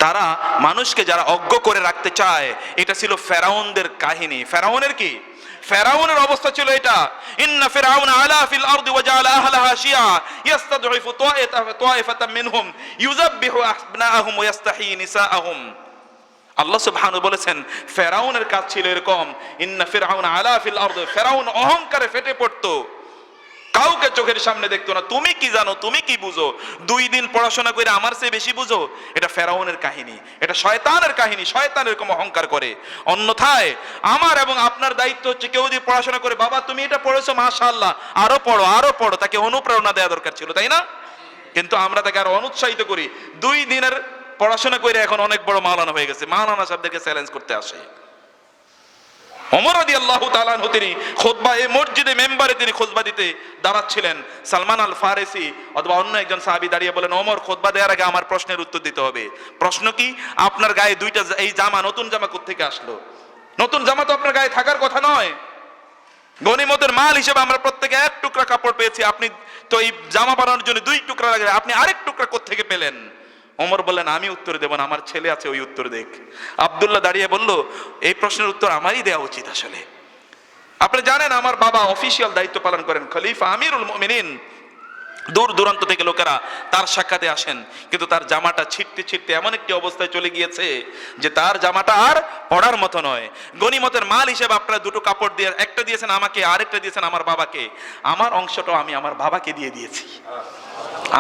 তারা মানুষকে যারা অজ্ঞ করে রাখতে চায়, এটা ছিল ফেরাউনদের কাহিনী। ফেরাউনের কি, ফেরাউনের অবস্থা ছিল এটা, ইন্না ফিরআউনা আলা ফিল আরদি ওয়া জাআলা আহলাহা শিয়া ইস্তাদঈফু তাওয়াইফাতাম মিনহুম ইউযাব্বিহু আবনাআহুম ওয়া ইস্তাহয়ী নিসাআহুম। আল্লাহ সুবহানাহু বলেছেন, ফেরাউনের কাজ ছিল এরকম, ইন্না ফিরআউনা আলা ফিল আরদি, ফেরাউন অহংকারে ফেটে পড়তো, কাউকে চোখের সামনে দেখতো না। তুমি কি জানো, তুমি কি বুঝো, 2 দিন পড়াশোনা করে আমার চেয়ে বেশি বুঝো? এটা ফেরাউনের কাহিনী, এটা শয়তানের কাহিনী। শয়তান এরকম অহংকার করে। অন্যথায় আমার এবং আপনার দায়িত্ব হচ্ছে, কেউ যদি পড়াশোনা করে, বাবা তুমি এটা পড়েছো মাশাআল্লাহ, আরো পড়ো আরো পড়ো, তাকে অনুপ্রেরণা দেওয়া দরকার ছিল, তাই না? কিন্তু আমরা তাকে আরো অনুৎসাহিত করি। 2 দিনের পড়াশোনা করে এখন অনেক বড় মাওলানা হয়ে গেছে, মাওলানা সাহেবদেরকে চ্যালেঞ্জ করতে আসে। ওমর রাদিয়াল্লাহু তাআলা আনহু তিনি খুতবা, এই মসজিদে মেম্বারে তিনি খুতবা দিতে দাঁড়াচ্ছিলেন। সালমান আল ফারিসি অথবা অন্য একজন সাহাবী দাঁড়িয়ে বলেন, ওমর খুতবা দেওয়ার আগে আমার প্রশ্নের উত্তর দিতে হবে। প্রশ্ন কি? আপনার গায়ে 2টা এই জামা, নতুন জামা কোত্থেকে আসলো? নতুন জামা তো আপনার গায়ে থাকার কথা নয়। গনিমতের মাল হিসেবে আমরা প্রত্যেকে 1 টুকরা কাপড় পেয়েছি, আপনি তো এই জামা বানানোর জন্য 2 টুকরা লাগে, আপনি আরেক টুকরা কোত্থেকে পেলেন? ওমর বললেন, আমি উত্তর দেব না, আমার ছেলে আছে, ওই উত্তর দেখ। আব্দুল্লাহ দাঁড়িয়ে বলল, এই প্রশ্নের উত্তর আমারই দেওয়া উচিত। আসলে আপনি জানেন আমার বাবা অফিসিয়াল দায়িত্ব পালন করেন, খলিফা আমিরুল মুমিনিন। দূর দূরান্ত থেকে লোকেরা তার সাক্ষাতে আসেন, কিন্তু তার জামাটা ছিটতে ছিটতে এমন একটি অবস্থায় চলে গিয়েছে যে তার জামাটা আর পড়ার মতো নয়। গনিমতের মাল হিসেবে আপনারা 2টো কাপড় দিয়ে, একটা দিয়েছেন আমাকে, আরেকটা দিয়েছেন আমার বাবাকে। আমার অংশটাও আমি আমার বাবাকে দিয়ে দিয়েছি।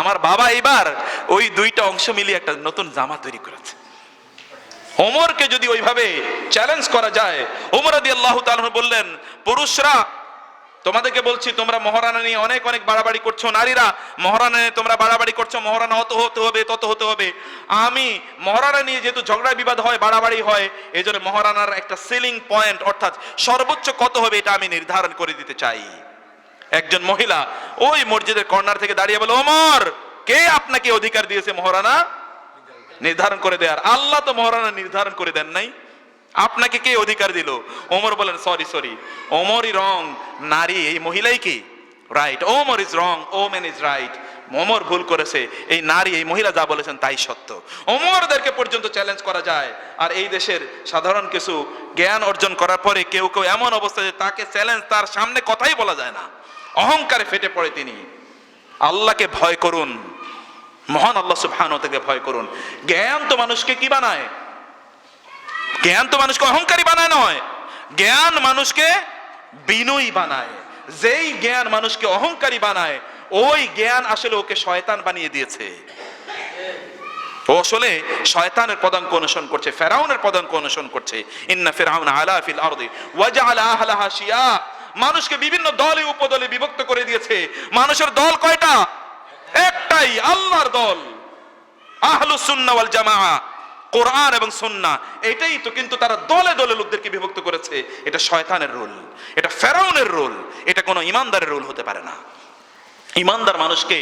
আমার বাবা এবার ওই 2টা অংশ মিলিয়ে একটা নতুন জামা তৈরি করেছে। ওমরকে যদি ওইভাবে চ্যালেঞ্জ করা যায়, ওমর রাদিয়াল্লাহু তাআলা বললেন, পুরুষরা তোমাদেরকে বলছি, তোমরা মহারানা নিয়ে অনেক অনেক বাড়াবাড়ি করছো, নারীরা মহারানা নিয়ে তোমরা বাড়াবাড়ি করছো, মহারানা অত হতে হবে, তত হতে হবে। আমি মহারানা নিয়ে যেহেতু ঝগড়া বিবাদ হয়, বাড়াবাড়ি হয়, এই জন্য মহারানার একটা সিলিং পয়েন্ট, অর্থাৎ সর্বোচ্চ কত হবে এটা আমি নির্ধারণ করে দিতে চাই। একজন মহিলা ওই মসজিদের কর্নার থেকে দাঁড়িয়ে বলে, ওমর কে আপনাকে অধিকার দিয়েছে মহারানা নির্ধারণ করে দেয়ার? আল্লাহ তো মহারানা নির্ধারণ করে দেন নাই, আপনাকে কে অধিকার দিল? ওমর বলেন, সরি, ওমরই রং, নারী এই মহিলাই কি right. Omar is wrong, women is right. Omar ভুল করেছে, এই নারী এই মহিলা যা বলেছেন তাই সত্য। ওমরদেরকে পর্যন্ত চ্যালেঞ্জ করা যায়। আর এই দেশের সাধারণ কিছু জ্ঞান অর্জন করার পরে কেউ কেউ এমন অবস্থা যে তাকে চ্যালেঞ্জ, তার সামনে কথাই বলা যায় না, অহংকারে ফেটে পড়ে তিনি। আল্লাহকে ভয় করুন, মহান আল্লাহ সুবহানাহু ওয়া তাআলাকে ভয় করুন। জ্ঞান তো মানুষকে কি বানায়? জ্ঞান তো মানুষকে অহংকারী বানায় নয়, জ্ঞান মানুষকে বিনয়ী বানায়। যেই জ্ঞান মানুষকে অহংকারী বানায়, ওই জ্ঞান আসলে ওকে শয়তান বানিয়ে দিয়েছে। ও আসলে শয়তানের পদাঙ্ক অনুসরণ করছে, ফেরাউনের পদাঙ্ক অনুসরণ করছে। ইন্না ফিরআউনা আলা ফিল আরদি ওয়া জাআলা আহলাহা শিয়া। মানুষকে বিভিন্ন দলে উপদলে বিভক্ত করে দিয়েছে। মানুষের দল কয়টা? একটাই, আল্লাহর দল, আহলুস সুন্নাহ ওয়াল জামাআহ, কোরআন এবং সুন্নাহ। এটাই তো, কিন্তু তারা দলে দলে লোকদেরকে বিভক্ত করেছে। এটা শয়তানের রোল, এটা ফেরাউনের রোল, এটা কোনো ইমানদারের রোল হতে পারে না। ইমানদার মানুষকে,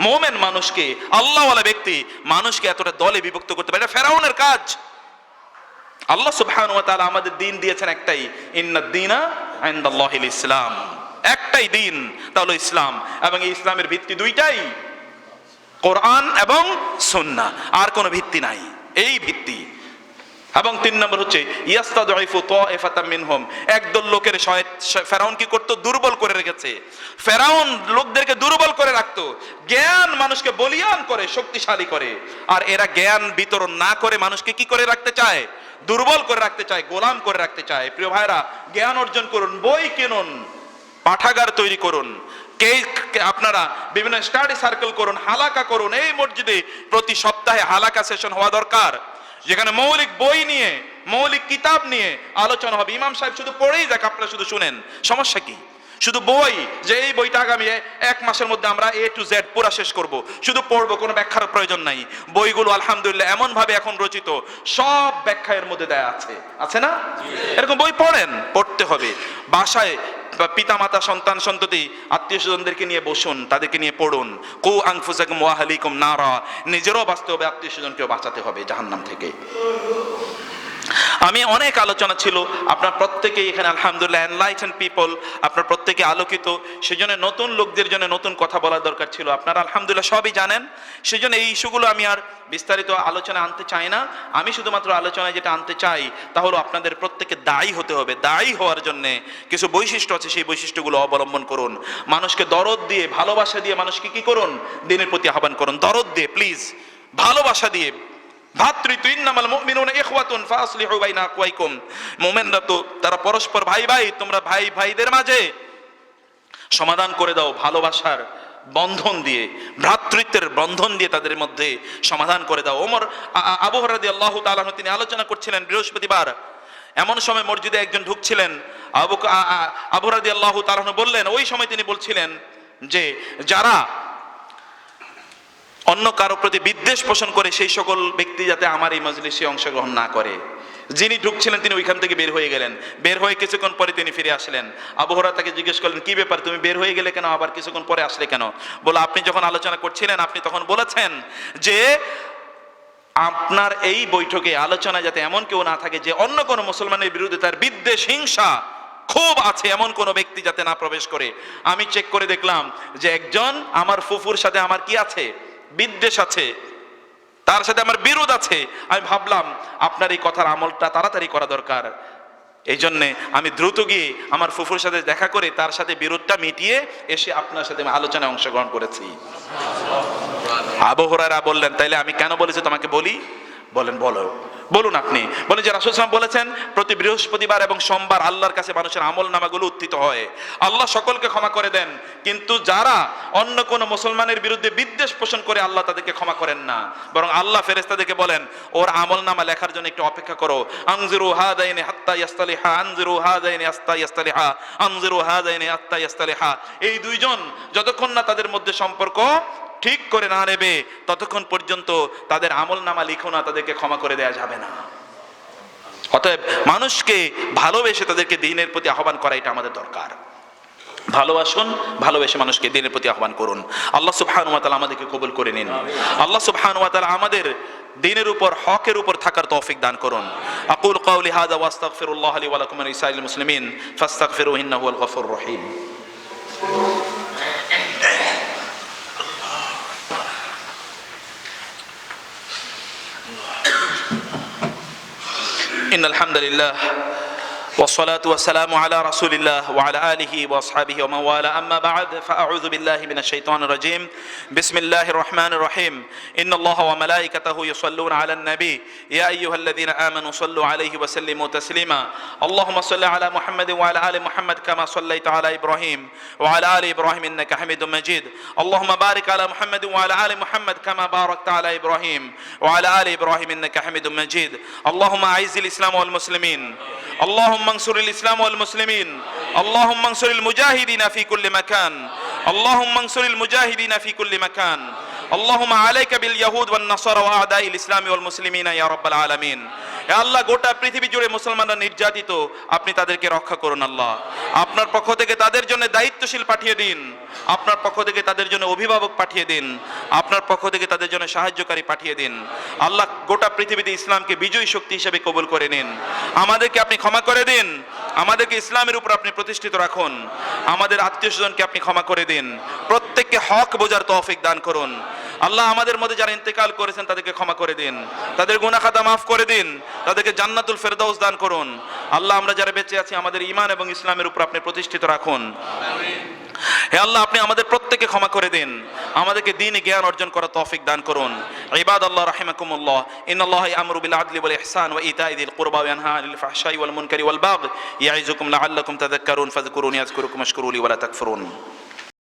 মুমিন মানুষকে, আল্লাহওয়ালা ব্যক্তি মানুষকে এতটা দলে বিভক্ত করতে পারে, এটা ফেরাউনের কাজ। আল্লাহ সুবহানাহু ওয়া তাআলা আমাদের দ্বীন দিয়েছেন একটাই, ইন্নাদ দীনা ইনদাল্লাহিল ইসলাম। একটাই দ্বীন, তা হলো ইসলাম। এবং এই ইসলামের ভিত্তি দুইটাই, কোরআন এবং সুন্নাহ, আর কোনো ভিত্তি নাই, এই ভিত্তি। এবং 3 নম্বর হচ্ছে ইয়াস্তাদঈফু তাইফাতাম মিনহুম। একদল লোকের ফেরাউন কি করতো? দুর্বল করে রেখেছে। ফেরাউন লোকদেরকে দুর্বল করে রাখতো, জ্ঞান মানুষকে বলিয়ান করে, শক্তিশালী করে। আর এরা জ্ঞান বিতরণ না করে মানুষকে কি করে রাখতে চায়? দুর্বল করে রাখতে চায়, গোলাম করে রাখতে চায়। প্রিয় ভাইরা, জ্ঞান অর্জন করুন, বই কিনুন, পাঠাগার তৈরি করুন, আপনারা বিভিন্ন স্টাডি সার্কেল করুন, হালাকা করুন। এই মসজিদে প্রতি সপ্তাহে হালাকা সেশন হওয়া দরকার, যেখানে মৌলিক বই নিয়ে, মৌলিক কিতাব নিয়ে আলোচনা হবে। ইমাম সাহেব শুধু পড়েই যাক, আপনারা শুধু শুনেন, সমস্যা কি? শুধু বই, যে এই বইটা আগামী 1 মাসের মধ্যে আমরা A to Z পুরা শেষ করব, শুধু পড়বো, কোনো ব্যাখ্যার প্রয়োজন নাই। বইগুলো আলহামদুলিল্লাহ এমন ভাবে এখন রচিত, সব ব্যাখ্যা এর মধ্যে দেয়া আছে, আছে না? এরকম বই পড়েন, পড়তে হবে। বাসায় পিতা মাতা, সন্তান সন্ততি, আত্মীয় স্বজনদেরকে নিয়ে বসুন, তাদেরকে নিয়ে পড়ুন। কু আনফুসাকুম ওয়া আহলিকুম নারা। নিজেরও বাঁচতে হবে, আত্মীয় স্বজনকেও বাঁচাতে হবে জাহান্নাম থেকে। আমি অনেক আলোচনা ছিল, আপনার প্রত্যেকেই এখানে আলহামদুলিল্লাহ এনলাইটেন্ড পিপল, আপনার প্রত্যেকে আলোকিত। সেজন্য নতুন লোকদের জন্য নতুন কথা বলার দরকার ছিল। আপনারা আলহামদুলিল্লাহ সবই জানেন, সেজন্য এই ইস্যুগুলো আমি আর বিস্তারিত আলোচনা আনতে চাই না। আমি শুধুমাত্র আলোচনায় যেটা আনতে চাই তা হলো আপনাদের প্রত্যেকে দায়ী হতে হবে। দায়ী হওয়ার জন্য কিছু বৈশিষ্ট্য আছে, সেই বৈশিষ্ট্যগুলো অবলম্বন করুন। মানুষকে দরদ দিয়ে, ভালোবাসা দিয়ে মানুষকে কি করুন? দ্বীনের প্রতি আহ্বান করুন, দরদ দিয়ে, প্লিজ, ভালোবাসা দিয়ে। ভাতৃত্ব, ইন্নামাল মুমিনুনা ইখওয়াতুন ফাসলিহু বাইনা আখওয়াইকুম। মুমিনরা তো তারা পরস্পর ভাই ভাই, তোমরা ভাই ভাইদের মাঝে সমাধান করে দাও ভালোবাসার বন্ধন দিয়ে, ভ্রাতৃত্বের বন্ধন দিয়ে তাদের মধ্যে সমাধান করে দাও। ওমর, আবু হুরায়রা রাদিয়াল্লাহু তাআলা আনহু তিনি আলোচনা করছিলেন বৃহস্পতিবার। এমন সময় মসজিদে একজন ঢুকছিলেন, আবু হুরায়রা রাদিয়াল্লাহু তাআলা আনহু বললেন, ওই সময় তিনি বলছিলেন যে যারা অন্য কারো প্রতি বিদ্বেষ পোষণ করে, সেই সকল ব্যক্তি যাতে আমার এই মজলিসে অংশগ্রহণ না করে। যিনি ঢুকছিলেন তিনি ওইখান থেকে বের হয়ে গেলেন। বের হয়ে কিছুক্ষণ পরে তিনি ফিরে আসলেন। আবু হুরায়রা তাকে জিজ্ঞেস করলেন, কি ব্যাপার, তুমি বের হয়ে গেলে কেন, আবার কিছুক্ষণ পরে আসলে কেন? বলে, আপনি যখন আলোচনা করছিলেন, আপনি তখন বলেছেন যে আপনার এই বৈঠকে আলোচনা যাতে এমন কেউ না থাকে যে অন্য কোনো মুসলমানের বিরুদ্ধে তার বিদ্বেষ, হিংসা, খুব আছে, এমন কোন ব্যক্তি যাতে না প্রবেশ করে। আমি চেক করে দেখলাম যে একজন আমার ফুফুর সাথে আমার কি আছে? বিদ্বেষ আছে, তার সাথে আমার বিরোধ আছে। আমি ভাবলাম আপনার এই কথার আমলটা তাড়াতাড়ি করা দরকার। এই জন্যে আমি দ্রুত গিয়ে আমার ফুফুর সাথে দেখা করে তার সাথে বিরোধটা মিটিয়ে এসে আপনার সাথে আলোচনায় অংশগ্রহণ করেছি। আবু হুরায়রা বললেন, তাইলে আমি কেন বলেছি তোমাকে বলি? বলেন, বলুন আপনি। বলেন যে রাসূল সাল্লাল্লাহু আলাইহি ওয়াসাল্লাম বলেছেন প্রতি বৃহস্পতিবার এবং সোমবার আল্লাহর কাছে মানুষের আমল নামাগুলো উত্থিত হয়। আল্লাহ সকলকে ক্ষমা করে দেন, কিন্তু যারা অন্য কোন মুসলমানের বিরুদ্ধে বিদ্বেষ পোষণ করে আল্লাহ তাদেরকে ক্ষমা করেন না। বরং আল্লাহ ফেরেশতাদেরকে বলেন, ওর আমল নামা লেখার জন্য একটু অপেক্ষা করো। আনজিরু হাদাইনি হাত্তা ইয়াসতালিহা, আনজিরু হাদাইনি হাত্তা ইয়াসতালিহা, আনজিরু হাদাইনি হাত্তা ইয়াসতালিহা। এই দুইজন যতক্ষণ না তাদের মধ্যে সম্পর্ক ঠিক করে না নেবে, ততক্ষণ পর্যন্ত তাদের আমল নামা লিখো না, তাদেরকে ক্ষমা করে দেয়া যাবে না। অতএব মানুষকে ভালোবেসে তাদেরকে দ্বীনের প্রতি আহ্বান করা, এটা আমাদের দরকার। ভালোবাসুন, ভালোবেসে মানুষকে দ্বীনের প্রতি আহ্বান করুন। আল্লাহ সুবহানাহু ওয়া তাআলা আমাদেরকে কবুল করে নিন। আল্লাহ সুবহানাহু ওয়া তাআলা আমাদের দ্বীনের উপর, হকের উপর থাকার তৌফিক দান করুন। আকুল কাওলি হাযা ওয়া আস্তাগফিরুল্লাহ লি ওয়া লাকুম ওয়া লিসাইরিল মুসলিমিন ফাস্তাগফিরুহু ইন্নাহু হুয়াল গফুরুর রহিম। إن الحمد لله والصلاة والسلام على رسول الله وعلى آله وأصحابه ومن والاه أما بعد فأعوذ بالله من الشيطان الرجيم بسم الله الرحمن الرحيم إن الله وملائكته يصلون على النبي يا أيها الذين آمنوا صلوا عليه وسلموا تسليما اللهم صل على محمد وعلى آل محمد كما صليت على إبراهيم وعلى آل إبراهيم إنك حميد مجيد اللهم بارك على محمد وعلى آل محمد كما باركت على إبراهيم وعلى آل إبراهيم إنك حميد مجيد اللهم أعز الإسلام والمسلمين اللهم انصر الإسلام والمسلمين اللهم انصر المجاهدين في كل مكان اللهم انصر المجاهدين في كل مكان اللهم عليك باليهود والنصارى وأعداء الإسلام والمسلمين يا رب العالمين হে আল্লাহ গোটা পৃথিবী জুড়ে মুসলমানরা নির্যাতিত আপনি তাদেরকে রক্ষা করুন আল্লাহ আপনার পক্ষ থেকে তাদের জন্য দায়িত্বশীল পাঠিয়ে দিন আপনার পক্ষ থেকে তাদের জন্য অভিভাবক পাঠিয়ে দিন আপনার পক্ষ থেকে তাদের জন্য সাহায্যকারী পাঠিয়ে দিন আল্লাহ গোটা পৃথিবীতে ইসলামকে বিজয়ী শক্তি হিসেবে কবুল করে নিন আমাদেরকে আপনি ক্ষমা করে দিন আমাদেরকে ইসলামের উপর আপনি প্রতিষ্ঠিত রাখুন আমাদের আত্মীয়স্বজনকে আপনি ক্ষমা করে দিন প্রত্যেককে হক বোঝার তৌফিক দান করুন আল্লাহ আমাদের মধ্যে যারা ইন্তেকাল করেছেন তাদেরকে ক্ষমা করে দিন তাদের গুনাহ খাতা মাফ করে দিন তাদেরকে জান্নাতুল ফেরদাউস দান করুন আল্লাহ আমরা যারা বেঁচে আছি আমাদের ঈমান এবং ইসলামের উপর আপনি প্রতিষ্ঠিত রাখুন হে আল্লাহ আপনি আমাদের প্রত্যেককে ক্ষমা করে দিন আমাদেরকে দ্বীনে জ্ঞান অর্জন করার তৌফিক দান করুন ইবাদাল্লাহ রাহিমাকুমুল্লাহ ইন্নাল্লাহা ইয়া'মুরু বিল আদলি ওয়াল ইহসান ওয়া ইতা'i যিল কুরবা ওয়া ইয়ানহা আনিল ফাহশাই ওয়াল মুনকারি ওয়াল বাগই ইয়া'iযুকুম লা'আল্লাকুম তাযাক্কারুন ফাযকুরুনি আযকুরুকুম ওয়াশকুরু লি ওয়া লা তাকফুরুন